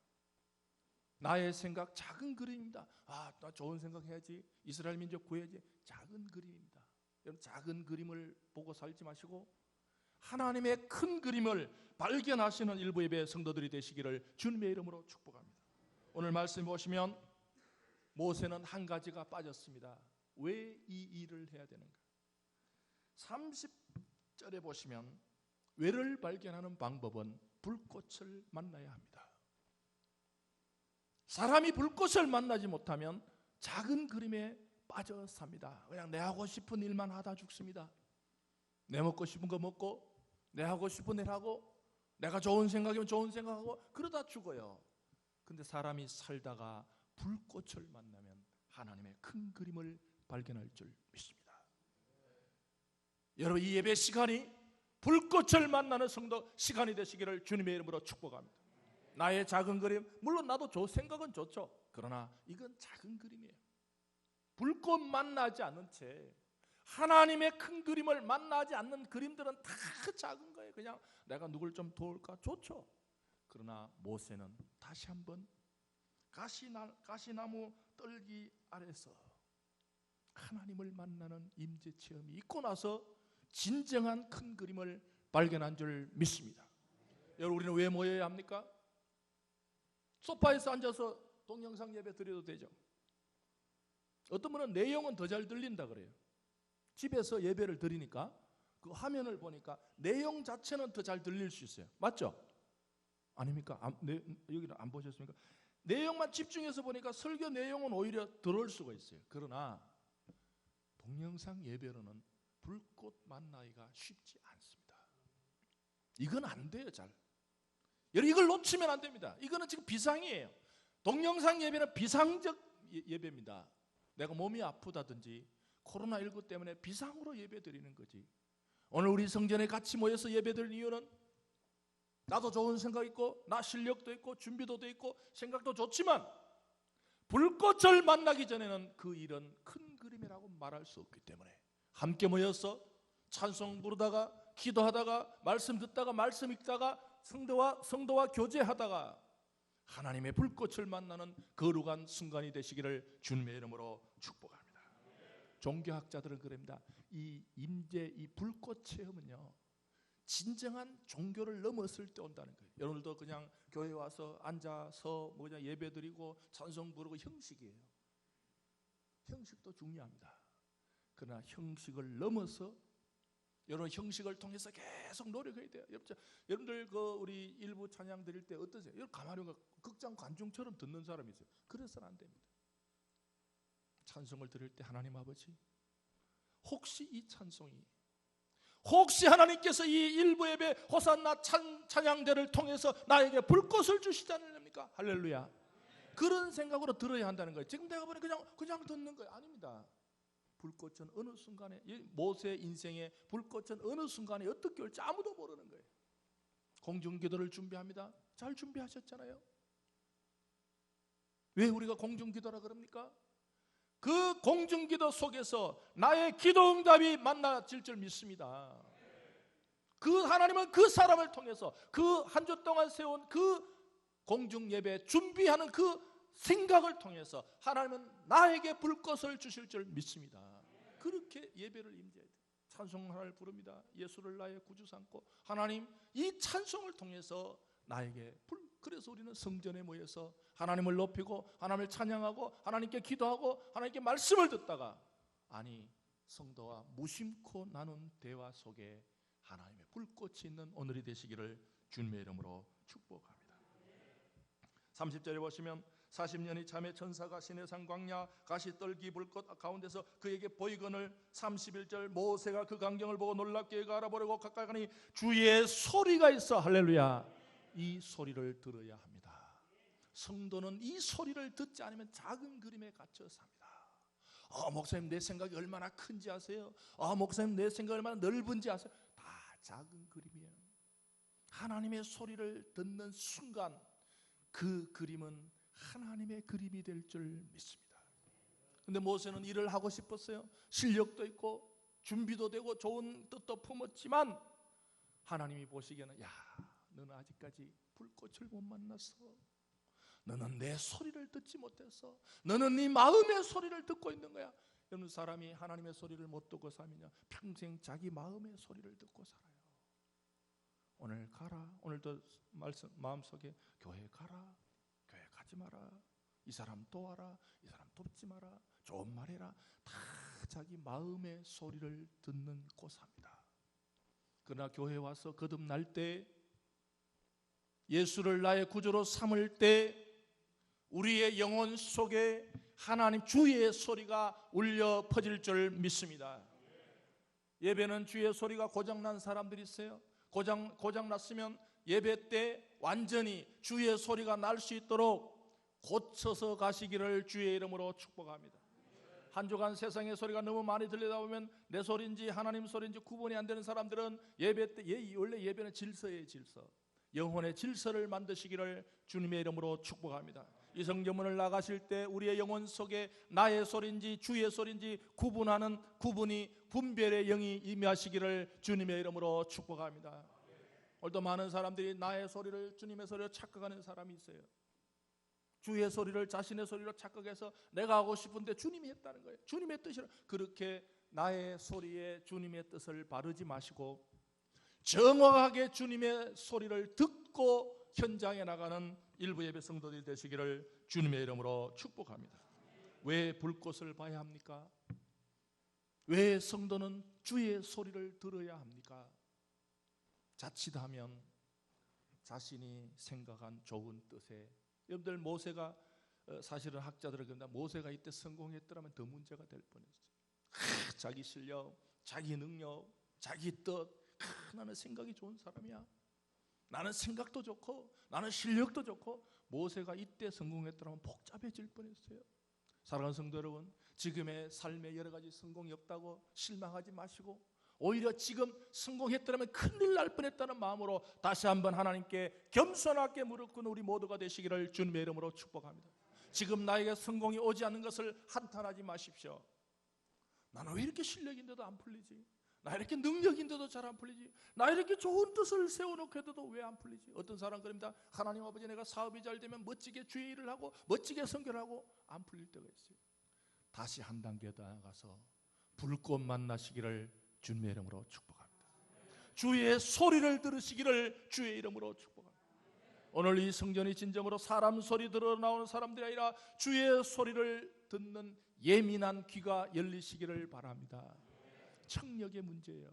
S4: 나의 생각 작은 그림입니다. 나 좋은 생각 해야지. 이스라엘 민족 구해야지. 작은 그림입니다. 여러분 작은 그림을 보고 살지 마시고 하나님의 큰 그림을 발견하시는 일부 예배 성도들이 되시기를 주님의 이름으로 축복합니다. 오늘 말씀 보시면 모세는 한 가지가 빠졌습니다. 왜 이 일을 해야 되는가? 30절에 보시면 왜를 발견하는 방법은 불꽃을 만나야 합니다. 사람이 불꽃을 만나지 못하면 작은 그림에 빠져 삽니다. 그냥 내 하고 싶은 일만 하다 죽습니다. 내 먹고 싶은 거 먹고 내 하고 싶은 일 하고 내가 좋은 생각이면 좋은 생각하고 그러다 죽어요. 근데 사람이 살다가 불꽃을 만나면 하나님의 큰 그림을 발견할 줄 믿습니다. 여러분 이 예배 시간이 불꽃을 만나는 성도 시간이 되시기를 주님의 이름으로 축복합니다. 나의 작은 그림, 물론 나도 생각은 좋죠. 그러나 이건 작은 그림이에요. 불꽃 만나지 않은 채 하나님의 큰 그림을 만나지 않는 그림들은 다 작은 거예요. 그냥 내가 누굴 좀 도울까? 좋죠. 그러나 모세는 다시 한번 가시나무 떨기 아래서 하나님을 만나는 임재 체험이 있고 나서 진정한 큰 그림을 발견한 줄 믿습니다. 여러분 우리는 왜 모여야 합니까? 소파에서 앉아서 동영상 예배 드려도 되죠. 어떤 분은 내용은 더 잘 들린다 그래요. 집에서 예배를 드리니까 그 화면을 보니까 내용 자체는 더 잘 들릴 수 있어요. 맞죠? 아닙니까? 여기는 안 보셨습니까? 내용만 집중해서 보니까 설교 내용은 오히려 들어올 수가 있어요. 그러나 동영상 예배로는 불꽃 만나기가 쉽지 않습니다. 이건 안 돼요. 잘. 여러분 이걸 놓치면 안 됩니다. 이거는 지금 비상이에요. 동영상 예배는 비상적 예배입니다. 내가 몸이 아프다든지 코로나19 때문에 비상으로 예배 드리는 거지. 오늘 우리 성전에 같이 모여서 예배드리는 이유는 나도 좋은 생각 있고 나 실력도 있고 준비도 돼 있고 생각도 좋지만 불꽃을 만나기 전에는 그 일은 큰 그림이라고 말할 수 없기 때문에 함께 모여서 찬송 부르다가 기도하다가 말씀 듣다가 말씀 읽다가 성도와 교제하다가 하나님의 불꽃을 만나는 거룩한 순간이 되시기를 주님의 이름으로 축복합니다. 종교학자들은 그럽니다. 이 임재, 이 불꽃 체험은요, 진정한 종교를 넘었을 때 온다는 거예요. 여러분들도 그냥 교회 와서 앉아서 예배드리고 찬송 부르고 형식이에요. 형식도 중요합니다. 그러나 형식을 넘어서 여러분 형식을 통해서 계속 노력해야 돼요. 여러분들 우리 일부 찬양 드릴 때 어떠세요? 여러분 가만히 극장 관중처럼 듣는 사람이 있어요. 그래서는 안 됩니다. 찬송을 드릴 때 하나님 아버지, 혹시 이 찬송이 혹시 하나님께서 이 일부 예배 호산나 찬양대를 통해서 나에게 불꽃을 주시지 않으렵니까? 할렐루야. 그런 생각으로 들어야 한다는 거예요. 지금 내가 보니 그냥 듣는 거예요. 아닙니다. 불꽃은 어느 순간에, 모세 인생의 불꽃은 어느 순간에 어떻게 올지 아무도 모르는 거예요. 공중기도를 준비합니다. 잘 준비하셨잖아요. 왜 우리가 공중기도라 그럽니까? 그 공중기도 속에서 나의 기도 응답이 만나질 줄 믿습니다. 그 하나님은 그 사람을 통해서 그 한 주 동안 세운 그 공중예배 준비하는 그 생각을 통해서 하나님은 나에게 불꽃을 주실 줄 믿습니다. 그렇게 예배를 임재해야 돼요. 찬송 하나를 부릅니다. 예수를 나의 구주 삼고 하나님, 이 찬송을 통해서 나에게 그래서 우리는 성전에 모여서 하나님을 높이고 하나님을 찬양하고 하나님께 기도하고 하나님께 말씀을 듣다가 성도와 무심코 나눈 대화 속에 하나님의 불꽃이 있는 오늘이 되시기를 주님의 이름으로 축복합니다. 30절에 보시면 40년이 참에 천사가 시내산 광야 가시 떨기 불꽃 가운데서 그에게 보이거늘 31절 모세가 그 광경을 보고 놀랍게 알아보려고 가까이 가니 주의 소리가 있어. 할렐루야. 이 소리를 들어야 합니다. 성도는 이 소리를 듣지 않으면 작은 그림에 갇혀 삽니다. 목사님 내 생각이 얼마나 큰지 아세요? 목사님 내 생각이 얼마나 넓은지 아세요? 다 작은 그림이에요. 하나님의 소리를 듣는 순간 그 그림은 하나님의 그림이 될 줄 믿습니다. 근데 모세는 일을 하고 싶었어요. 실력도 있고 준비도 되고 좋은 뜻도 품었지만 하나님이 보시기에는 너는 아직까지 불꽃을 못 만났어. 너는 내 소리를 듣지 못했어. 너는 네 마음의 소리를 듣고 있는 거야. 여러분, 사람이 하나님의 소리를 못 듣고 살면요, 평생 자기 마음의 소리를 듣고 살아요. 오늘 가라. 오늘도 마음속에 교회 가라. 교회 가지 마라. 이 사람 도와라. 이 사람 돕지 마라. 좋은 말해라. 다 자기 마음의 소리를 듣는 고사입니다. 그러나 교회 와서 거듭날 때, 예수를 나의 구주로 삼을 때 우리의 영혼 속에 하나님 주의 소리가 울려 퍼질 줄 믿습니다. 예배는 주의 소리가 고장난 사람들이 있어요. 고장났으면 예배 때 완전히 주의 소리가 날 수 있도록 고쳐서 가시기를 주의 이름으로 축복합니다. 한 주간 세상의 소리가 너무 많이 들리다 보면 내 소리인지 하나님 소리인지 구분이 안 되는 사람들은 예배 때 원래 예배는 질서예요. 질서. 영혼의 질서를 만드시기를 주님의 이름으로 축복합니다. 이 성전문을 나가실 때 우리의 영혼 속에 나의 소리인지 주의 소리인지 분별의 영이 임하시기를 주님의 이름으로 축복합니다. 오늘도 많은 사람들이 나의 소리를 주님의 소리로 착각하는 사람이 있어요. 주의 소리를 자신의 소리로 착각해서 내가 하고 싶은데 주님이 했다는 거예요. 주님의 뜻이라. 그렇게 나의 소리에 주님의 뜻을 바르지 마시고 정확하게 주님의 소리를 듣고 현장에 나가는 일부 예배 성도들이 되시기를 주님의 이름으로 축복합니다. 왜 불꽃을 봐야 합니까? 왜 성도는 주의 소리를 들어야 합니까? 자칫하면 자신이 생각한 좋은 뜻에, 여러분들 모세가 사실은 학자들은 그런다, 모세가 이때 성공했더라면 더 문제가 될 뻔했어요. 자기 실력, 자기 능력, 자기 뜻, 나는 생각이 좋은 사람이야. 나는 생각도 좋고 나는 실력도 좋고. 모세가 이때 성공했더라면 복잡해질 뻔했어요. 사랑하는 성도 여러분, 지금의 삶에 여러 가지 성공이 없다고 실망하지 마시고 오히려 지금 성공했더라면 큰일 날 뻔했다는 마음으로 다시 한번 하나님께 겸손하게 무릎 꿇는 우리 모두가 되시기를 주님의 이름으로 축복합니다. 지금 나에게 성공이 오지 않는 것을 한탄하지 마십시오. 나는 왜 이렇게 실력인데도 안 풀리지? 나 이렇게 능력인데도 잘 안 풀리지? 나 이렇게 좋은 뜻을 세워놓고 해도 왜 안 풀리지? 어떤 사람 그럽니다. 하나님 아버지, 내가 사업이 잘 되면 멋지게 주의 일을 하고 멋지게 선교를 하고 안 풀릴 때가 있어요. 다시 한 단계 더 나가서 불꽃 만나시기를 주님의 이름으로 축복합니다. 주의 소리를 들으시기를 주의 이름으로 축복합니다. 오늘 이 성전이 진정으로 사람 소리 들어 나오는 사람들이 아니라 주의 소리를 듣는 예민한 귀가 열리시기를 바랍니다. 청력의 문제예요.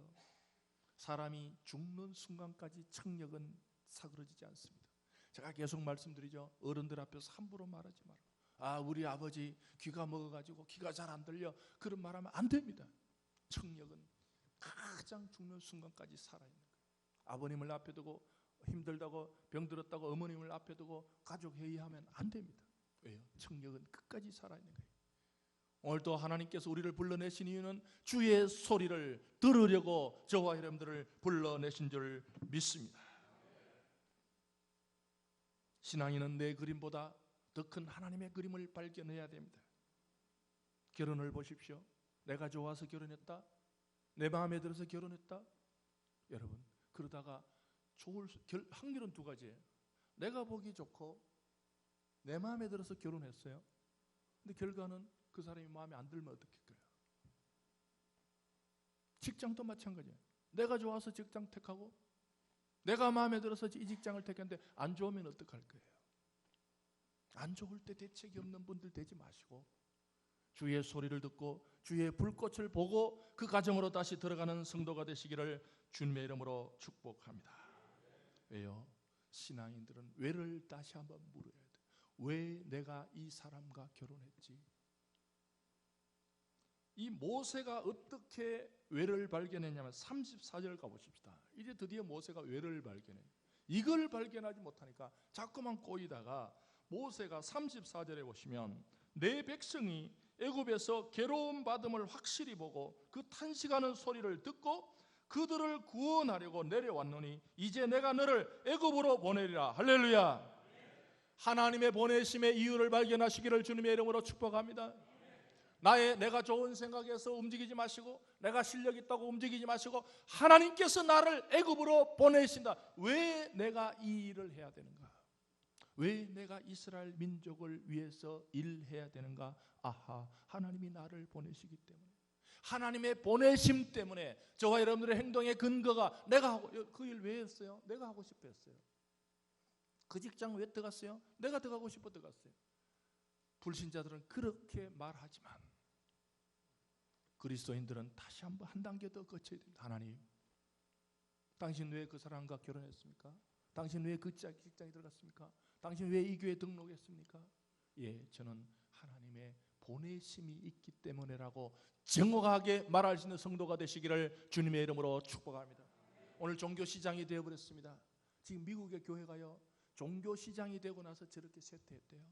S4: 사람이 죽는 순간까지 청력은 사그러지지 않습니다. 제가 계속 말씀드리죠. 어른들 앞에서 함부로 말하지 마라. 아, 우리 아버지 귀가 먹어가지고 귀가 잘 안 들려, 그런 말하면 안 됩니다. 청력은 가장 죽는 순간까지 살아있는 거예요. 아버님을 앞에 두고 힘들다고 병들었다고 어머님을 앞에 두고 가족 회의하면 안 됩니다. 왜요? 청력은 끝까지 살아있는 거예요. 오늘도 하나님께서 우리를 불러내신 이유는 주의 소리를 들으려고 저와 여러분들을 불러내신 줄 믿습니다. 신앙인은 내 그림보다 더 큰 하나님의 그림을 발견해야 됩니다. 결혼을 보십시오. 내가 좋아서 결혼했다, 내 마음에 들어서 결혼했다. 여러분, 그러다가 확률은 두 가지예요. 내가 보기 좋고 내 마음에 들어서 결혼했어요. 근데 결과는 그 사람이 마음에 안 들면 어떡할까요? 직장도 마찬가지예요. 내가 좋아서 직장 택하고 내가 마음에 들어서 이 직장을 택했는데 안 좋으면 어떡할 거예요? 안 좋을 때 대책이 없는 분들 되지 마시고 주의 소리를 듣고 주의 불꽃을 보고 그 가정으로 다시 들어가는 성도가 되시기를 주님의 이름으로 축복합니다. 왜요? 신앙인들은 왜를 다시 한번 물어야 돼요. 왜 내가 이 사람과 결혼했지? 이 모세가 어떻게 왜를 발견했냐면 34절 가보십시다. 이제 드디어 모세가 왜를 발견해요. 이걸 발견하지 못하니까 자꾸만 꼬이다가 모세가 34절에 보시면 내 백성이 애굽에서 괴로움 받음을 확실히 보고 그 탄식하는 소리를 듣고 그들을 구원하려고 내려왔노니 이제 내가 너를 애굽으로 보내리라. 할렐루야. 하나님의 보내심의 이유를 발견하시기를 주님의 이름으로 축복합니다. 내가 좋은 생각에서 움직이지 마시고 내가 실력 있다고 움직이지 마시고 하나님께서 나를 애굽으로 보내신다. 왜 내가 이 일을 해야 되는가? 왜 내가 이스라엘 민족을 위해서 일해야 되는가? 아하, 하나님이 나를 보내시기 때문에, 하나님의 보내심 때문에 저와 여러분들의 행동의 근거가 내가 하고, 그 일 왜 했어요? 내가 하고 싶어 했어요. 그 직장 왜 들어갔어요? 내가 들어가고 싶어 들어갔어요. 불신자들은 그렇게 말하지만 그리스도인들은 다시 한번 한 단계 더 거쳐야 됩니다. 하나님, 당신 왜 그 사람과 결혼했습니까? 당신 왜 그 직장에 들어갔습니까? 당신 왜 이 교회에 등록했습니까? 예, 저는 하나님의 보내심이 있기 때문에라고 정확하게 말할 수 있는 성도가 되시기를 주님의 이름으로 축복합니다. 오늘 종교시장이 되어버렸습니다. 지금 미국의 교회가요, 종교시장이 되고 나서 저렇게 쇠퇴했대요.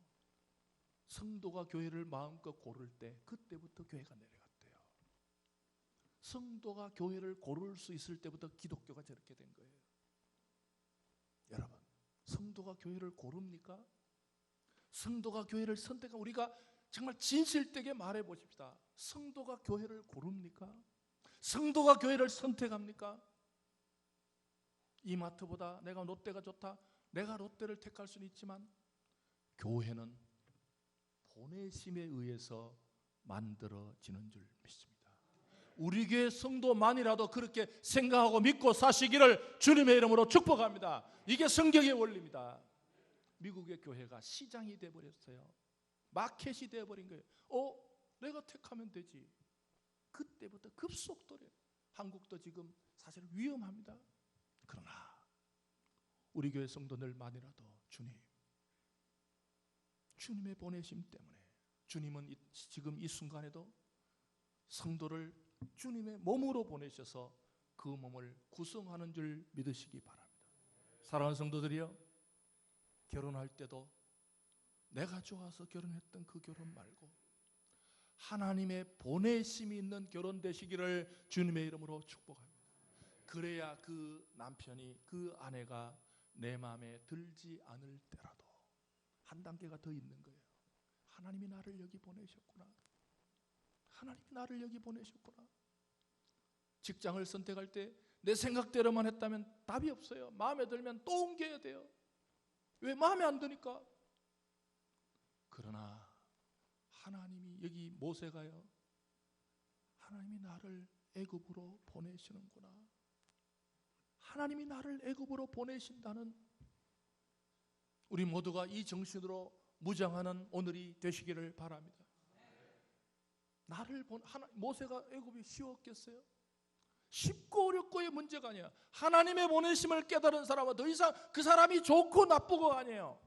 S4: 성도가 교회를 마음껏 고를 때 그때부터 교회가 내려갔대요. 성도가 교회를 고를 수 있을 때부터 기독교가 저렇게 된 거예요. 여러분, 성도가 교회를 고릅니까? 성도가 교회를 선택하고, 우리가 정말 진실되게 말해 보십시다. 성도가 교회를 고릅니까? 성도가 교회를 선택합니까? 이마트보다 내가 롯데가 좋다, 내가 롯데를 택할 수는 있지만 교회는 보내심에 의해서 만들어지는 줄 믿습니다. 우리 교회 성도만이라도 그렇게 생각하고 믿고 사시기를 주님의 이름으로 축복합니다. 이게 성경의 원리입니다. 미국의 교회가 시장이 되어버렸어요. 마켓이 되어버린 거예요. 내가 택하면 되지. 그때부터 급속도로. 한국도 지금 사실 위험합니다. 그러나 우리 교회 성도들만이라도 주님의 보내심 때문에, 주님은 지금 이 순간에도 성도를 주님의 몸으로 보내셔서 그 몸을 구성하는 줄 믿으시기 바랍니다. 사랑하는 성도들이여, 결혼할 때도 내가 좋아서 결혼했던 그 결혼 말고 하나님의 보내심이 있는 결혼 되시기를 주님의 이름으로 축복합니다. 그래야 그 남편이, 그 아내가 내 마음에 들지 않을 때라도 한 단계가 더 있는 거예요. 하나님이 나를 여기 보내셨구나. 하나님이 나를 여기 보내셨구나. 직장을 선택할 때 내 생각대로만 했다면 답이 없어요. 마음에 들면 또 옮겨야 돼요. 왜? 마음에 안 드니까. 그러나 하나님이, 여기 모세가요, 하나님이 나를 애굽으로 보내시는구나. 하나님이 나를 애굽으로 보내신다는, 우리 모두가 이 정신으로 무장하는 오늘이 되시기를 바랍니다. 모세가 애굽이 쉬웠겠어요? 쉽고 어렵고의 문제가 아니야. 하나님의 보내심을 깨달은 사람은 더 이상 그 사람이 좋고 나쁘고 아니에요.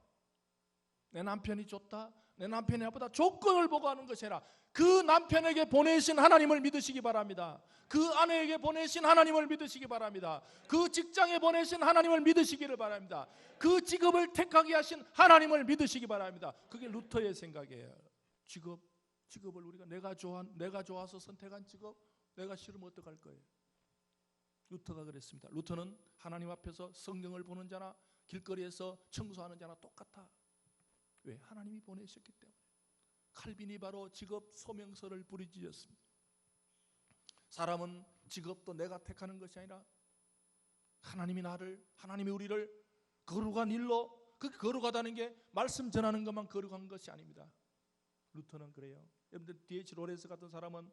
S4: 내 남편이 좋다, 내 남편이 나쁘다, 조건을 보고 하는 것이 아니라 그 남편에게 보내신 하나님을 믿으시기 바랍니다. 그 아내에게 보내신 하나님을 믿으시기 바랍니다. 그 직장에 보내신 하나님을 믿으시기를 바랍니다. 그 직업을 택하게 하신 하나님을 믿으시기 바랍니다. 그게 루터의 생각이에요. 직업을 우리가 내가 좋아서 선택한 직업, 내가 싫으면 어떡할 거예요? 루터가 그랬습니다. 루터는 하나님 앞에서 성경을 보는 자나 길거리에서 청소하는 자나 똑같아. 왜? 하나님이 보내셨기 때문에. 칼빈이 바로 직업 소명서를 부르짖었습니다. 사람은 직업도 내가 택하는 것이 아니라 하나님이 우리를 거룩한 일로, 그 거룩하다는 게 말씀 전하는 것만 거룩한 것이 아닙니다. 루터는 그래요. 여러분들 D.H. 로렌스 같은 사람은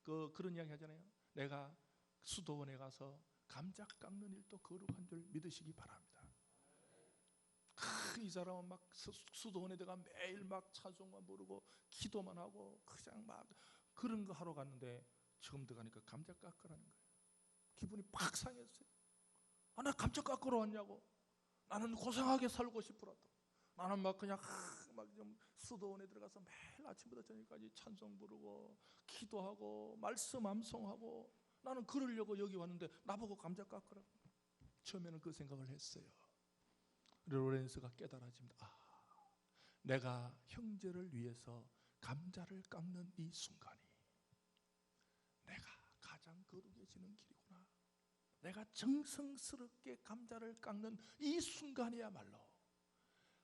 S4: 그런 이야기 하잖아요. 내가 수도원에 가서 감자 깎는 일도 거룩한 줄 믿으시기 바랍니다. 이 사람은 막 수도원에 들어가 매일 막 찬송만 부르고 기도만 하고 그냥 막 그런 거 하러 갔는데 처음 들어가니까 감자 깎으라는 거예요. 기분이 팍 상했어요. 나 감자 깎으러 왔냐고. 나는 고상하게 살고 싶더라도. 나는 막 그냥 막 좀 수도원에 들어가서 매일 아침부터 저녁까지 찬송 부르고 기도하고 말씀 암송하고 나는 그러려고 여기 왔는데 나보고 감자 깎으라고. 처음에는 그 생각을 했어요. 로렌스가 깨달아집니다. 내가 형제를 위해서 감자를 깎는 이 순간이 내가 가장 거룩해지는 길이구나. 내가 정성스럽게 감자를 깎는 이 순간이야말로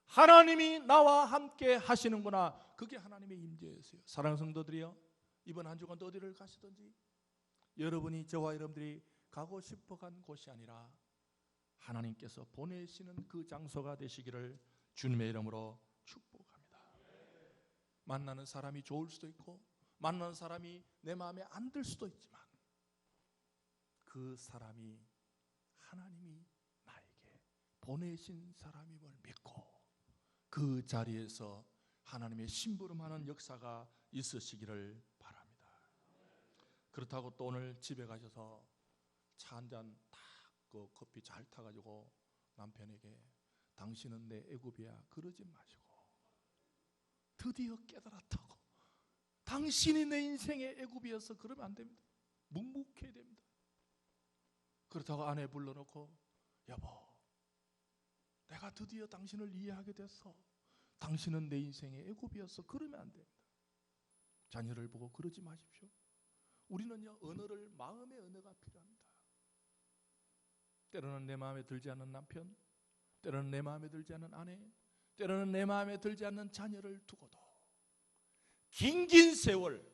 S4: 하나님이 나와 함께 하시는구나. 그게 하나님의 임재였어요. 사랑하는 성도들이요, 이번 한 주간 어디를 가시든지 여러분이, 저와 여러분들이 가고 싶어 간 곳이 아니라 하나님께서 보내시는 그 장소가 되시기를 주님의 이름으로 축복합니다. 만나는 사람이 좋을 수도 있고 만나는 사람이 내 마음에 안 들 수도 있지만 그 사람이 하나님이 나에게 보내신 사람임을 믿고 그 자리에서 하나님의 심부름하는 역사가 있으시기를 바랍니다. 그렇다고 또 오늘 집에 가셔서 차 한 잔 딱 그 커피 잘 타가지고 남편에게 당신은 내 애굽이야 그러지 마시고 드디어 깨달았다고 당신이 내 인생의 애굽이어서 그러면 안 됩니다. 묵묵해야 됩니다. 그렇다고 아내 불러놓고 여보 내가 드디어 당신을 이해하게 됐어. 당신은 내 인생의 애굽이었어. 그러면 안 됩니다. 자녀를 보고 그러지 마십시오. 우리는요 언어를, 마음의 언어가 필요합니다. 때로는 내 마음에 들지 않는 남편, 때로는 내 마음에 들지 않는 아내, 때로는 내 마음에 들지 않는 자녀를 두고도 긴 세월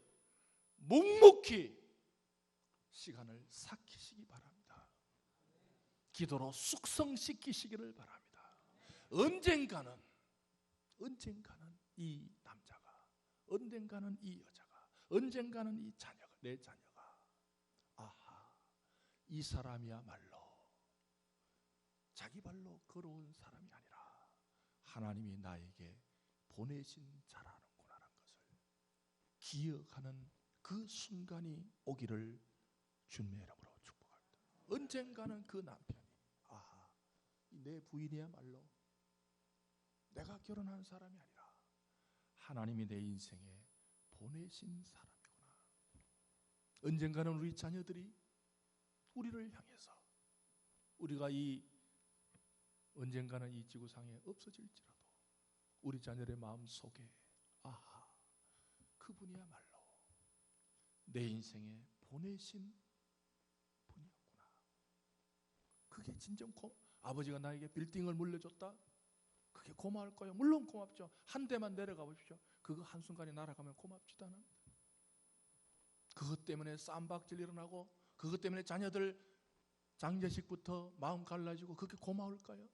S4: 묵묵히 시간을 삭히시기 바랍니다. 기도로 숙성시키시기를 바랍니다. 언젠가는 이 남자가, 언젠가는 이 여자가, 언젠가는 이 자녀가, 내 자녀가 이 사람이야말로 자기 발로 걸어온 사람이 아니라 하나님이 나에게 보내신 자라는구나라는 것을 기억하는 그 순간이 오기를 주님의 이름으로 축복합니다. 언젠가는 그 남편이 내 부인이야말로 내가 결혼한 사람이 아니라 하나님이 내 인생에 보내신 사람이구나. 언젠가는 우리 자녀들이 우리를 향해서 우리가 언젠가는 이 지구상에 없어질지라도 우리 자녀의 마음 속에 그분이야말로 내 인생에 보내신 분이었구나. 그게 진정 아버지가 나에게 빌딩을 물려줬다? 그게 고마울 거예요. 물론 고맙죠. 한 대만 내려가 보십시오. 그거 한순간에 날아가면 고맙지도 않습니다. 그것 때문에 쌈박질 일어나고 그것 때문에 자녀들 장례식부터 마음 갈라지고 그게 고마울까요?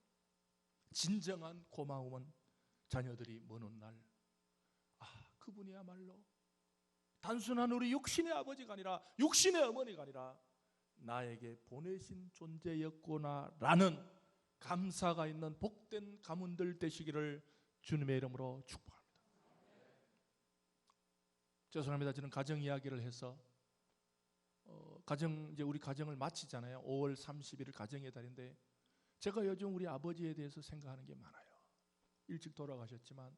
S4: 진정한 고마움은 자녀들이 먼 훗날 그분이야말로 단순한 우리 육신의 아버지가 아니라 육신의 어머니가 아니라 나에게 보내신 존재였구나라는 감사가 있는 복된 가문들 되시기를 주님의 이름으로 축복합니다. 죄송합니다. 저는 가정 이야기를 해서 이제 우리 가정을 마치잖아요. 5월 30일 가정의 달인데 제가 요즘 우리 아버지에 대해서 생각하는 게 많아요. 일찍 돌아가셨지만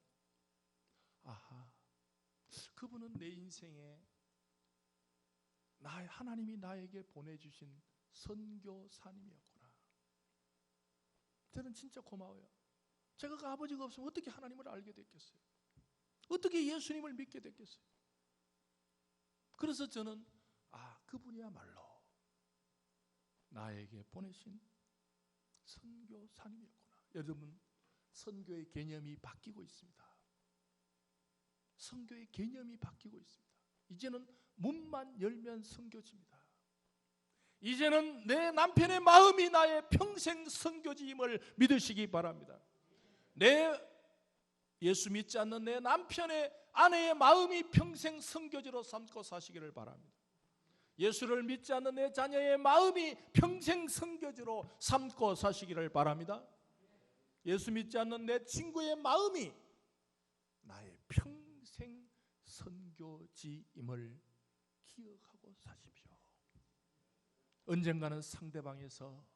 S4: 그분은 내 인생에 하나님이 나에게 보내주신 선교사님이었구나. 저는 진짜 고마워요. 제가 그 아버지가 없으면 어떻게 하나님을 알게 됐겠어요? 어떻게 예수님을 믿게 됐겠어요? 그래서 저는 그분이야말로 나에게 보내신 선교사님이었구나. 여러분, 선교의 개념이 바뀌고 있습니다. 선교의 개념이 바뀌고 있습니다. 이제는 문만 열면 선교지입니다. 이제는 내 남편의 마음이 나의 평생 선교지임을 믿으시기 바랍니다. 내 예수 믿지 않는 내 남편의 아내의 마음이 평생 선교지로 삼고 사시기를 바랍니다. 예수를 믿지 않는 내 자녀의 마음이 평생 선교지로 삼고 사시기를 바랍니다. 예수 믿지 않는 내 친구의 마음이 나의 평생 선교지임을 기억하고 사십시오. 언젠가는 상대방에서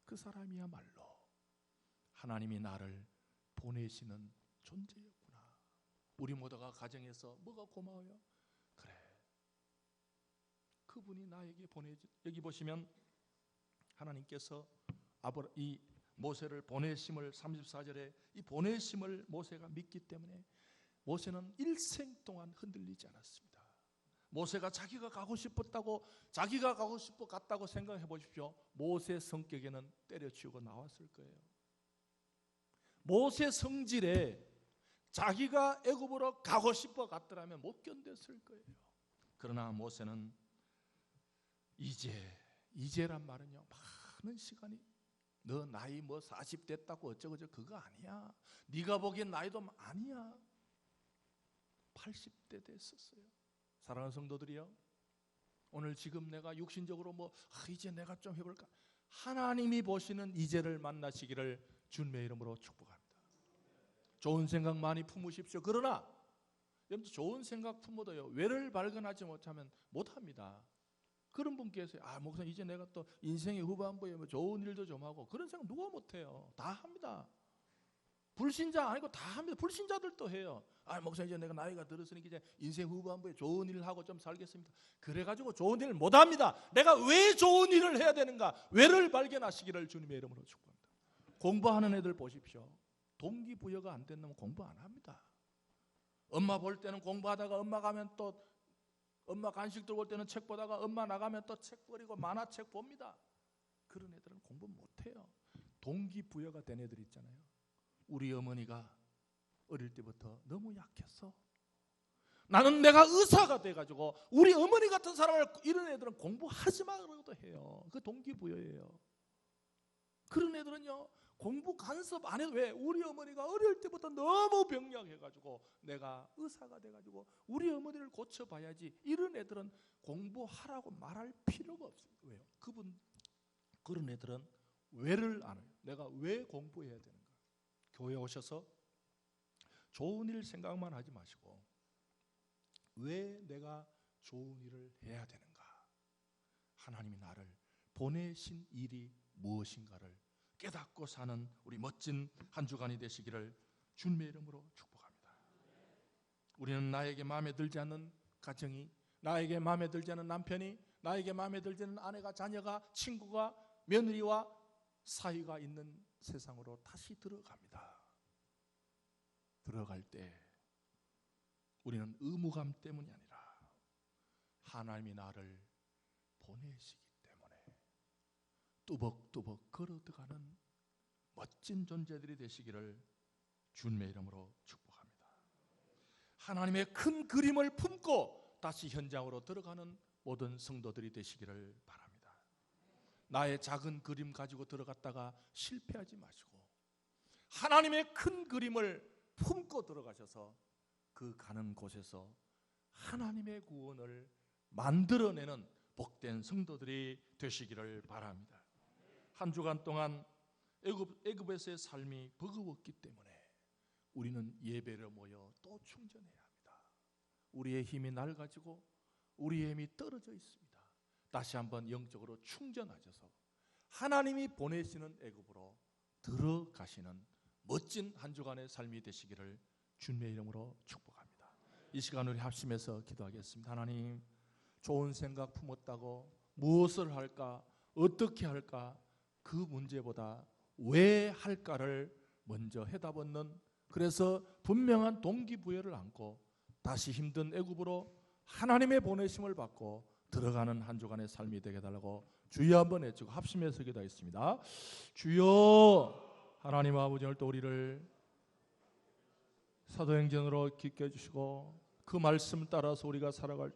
S4: 그 사람이야말로 하나님이 나를 보내시는 존재였구나. 우리 모두가 가정에서 뭐가 고마워요? 그래, 그분이 나에게 여기 보시면 하나님께서 이 모세를 보내심을 34절에 이 보내심을 모세가 믿기 때문에 모세는 일생 동안 흔들리지 않았습니다. 모세가 자기가 가고 싶었다고 자기가 가고 싶어 갔다고 생각해 보십시오. 모세 성격에는 때려치우고 나왔을 거예요. 모세 성질에 자기가 애굽으로 가고 싶어 갔더라면 못 견뎠을 거예요. 그러나 모세는 이제란 말은요, 많은 시간이 너 나이 40 됐다고 어쩌고 그거 아니야. 네가 보기엔 나이도 아니야. 80대 됐었어요. 사랑하는 성도들이요, 오늘 지금 내가 육신적으로 이제 내가 좀 해볼까, 하나님이 보시는 이제를 만나시기를 주님의 이름으로 축복합니다. 좋은 생각 많이 품으십시오. 그러나 여러분, 좋은 생각 품어도요, 왜를 발견하지 못하면 못합니다. 그런 분 계세요. 목사님, 이제 내가 또 인생의 후반부에 좋은 일도 좀 하고, 그런 생각 누가 못해요? 다 합니다. 불신자 아니고 다 합니다. 불신자들도 해요. 목사님, 이제 내가 나이가 들었으니까 이제 인생 후반부에 좋은 일을 하고 좀 살겠습니다. 그래가지고 좋은 일을 못합니다. 내가 왜 좋은 일을 해야 되는가? 왜를 발견하시기를 주님의 이름으로 축복합니다. 공부하는 애들 보십시오. 동기부여가 안 된다면 공부 안 합니다. 엄마 볼 때는 공부하다가 엄마 가면 또 엄마 간식 들고 올 때는 책 보다가 엄마 나가면 또 책 버리고 만화책 봅니다. 그런 애들은 공부 못해요. 동기부여가 된 애들 있잖아요. 우리 어머니가 어릴 때부터 너무 약했어. 나는 내가 의사가 돼가지고 우리 어머니 같은 사람을, 이런 애들은 공부하지 말라고도 해요. 그 동기부여예요. 그런 애들은요, 공부 간섭 안 해도, 왜? 우리 어머니가 어릴 때부터 너무 병약해가지고 내가 의사가 돼가지고 우리 어머니를 고쳐봐야지, 이런 애들은 공부하라고 말할 필요가 없어요. 왜요? 그런 애들은 왜를 안 해요. 내가 왜 공부해야 되는가? 교회 오셔서 좋은 일 생각만 하지 마시고 왜 내가 좋은 일을 해야 되는가? 하나님이 나를 보내신 일이 무엇인가를 깨닫고 사는 우리 멋진 한 주간이 되시기를 주님의 이름으로 축복합니다. 우리는 나에게 마음에 들지 않는 가정이, 나에게 마음에 들지 않는 남편이, 나에게 마음에 들지 않는 아내가, 자녀가, 친구가, 며느리와 사이가 있는 세상으로 다시 들어갑니다. 들어갈 때 우리는 의무감 때문이 아니라 하나님이 나를 보내시기 때문에 뚜벅뚜벅 걸어들어가는 멋진 존재들이 되시기를 주님의 이름으로 축복합니다. 하나님의 큰 그림을 품고 다시 현장으로 들어가는 모든 성도들이 되시기를 바랍니다. 나의 작은 그림 가지고 들어갔다가 실패하지 마시고 하나님의 큰 그림을 품고 들어가셔서 그 가는 곳에서 하나님의 구원을 만들어내는 복된 성도들이 되시기를 바랍니다. 한 주간 동안 애굽에서의 삶이 버거웠기 때문에 우리는 예배를 모여 또 충전해야 합니다. 우리의 힘이 낡아지고 우리의 힘이 떨어져 있습니다. 다시 한번 영적으로 충전하셔서 하나님이 보내시는 애굽으로 들어가시는 멋진 한 주간의 삶이 되시기를 주님의 이름으로 축복합니다. 이 시간 우리 합심해서 기도하겠습니다. 하나님, 좋은 생각 품었다고 무엇을 할까, 어떻게 할까, 그 문제보다 왜 할까를 먼저 해답 얻는, 그래서 분명한 동기부여를 안고 다시 힘든 애굽으로 하나님의 보내심을 받고 들어가는 한 주간의 삶이 되게 해달라고 주여 한번 외치고 합심해서 기도하겠습니다. 주여, 하나님 아버지, 오늘 또 우리를 사도행전으로 깊게 해주시고 그 말씀 따라서 우리가 살아갈,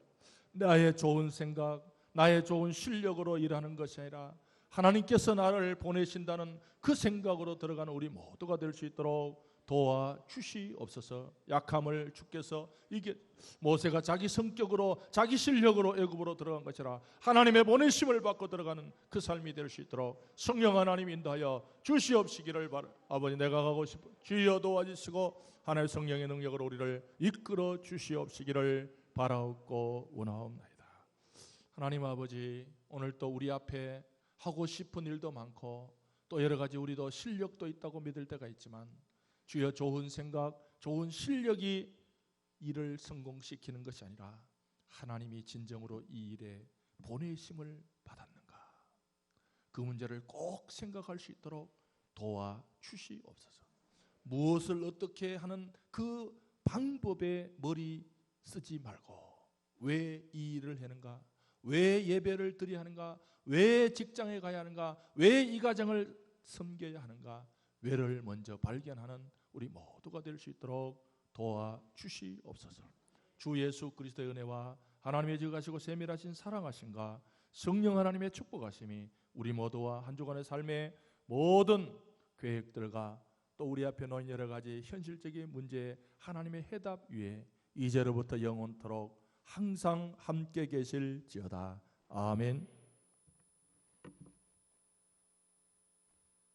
S4: 나의 좋은 생각, 나의 좋은 실력으로 일하는 것이 아니라 하나님께서 나를 보내신다는 그 생각으로 들어가는 우리 모두가 될 수 있도록 도와주시옵소서. 약함을 주께서, 이게 모세가 자기 성격으로 자기 실력으로 애굽으로 들어간 것이라 하나님의 보내심을 받고 들어가는 그 삶이 될 수 있도록 성령 하나님 인도하여 주시옵시기를 바라. 아버지, 내가 가고 싶어 주여 도와주시고 하나님의 성령의 능력으로 우리를 이끌어 주시옵시기를 바라옵고 원하옵나이다. 하나님 아버지, 오늘 또 우리 앞에 하고 싶은 일도 많고 또 여러 가지 우리도 실력도 있다고 믿을 때가 있지만 주여, 좋은 생각, 좋은 실력이 일을 성공시키는 것이 아니라 하나님이 진정으로 이 일에 보내심을 받았는가, 그 문제를 꼭 생각할 수 있도록 도와주시옵소서. 무엇을 어떻게 하는 그 방법에 머리 쓰지 말고 왜 이 일을 하는가, 왜 예배를 드려야 하는가, 왜 직장에 가야 하는가, 왜 이 가정을 섬겨야 하는가, 왜를 먼저 발견하는 우리 모두가 될 수 있도록 도와주시옵소서. 주 예수 그리스도의 은혜와 하나님의 지극하시고 세밀하신 사랑하심과 성령 하나님의 축복하심이 우리 모두와 한 주간의 삶의 모든 계획들과 또 우리 앞에 놓인 여러 가지 현실적인 문제의 하나님의 해답 위에 이제로부터 영원토록 항상 함께 계실지어다. 아멘.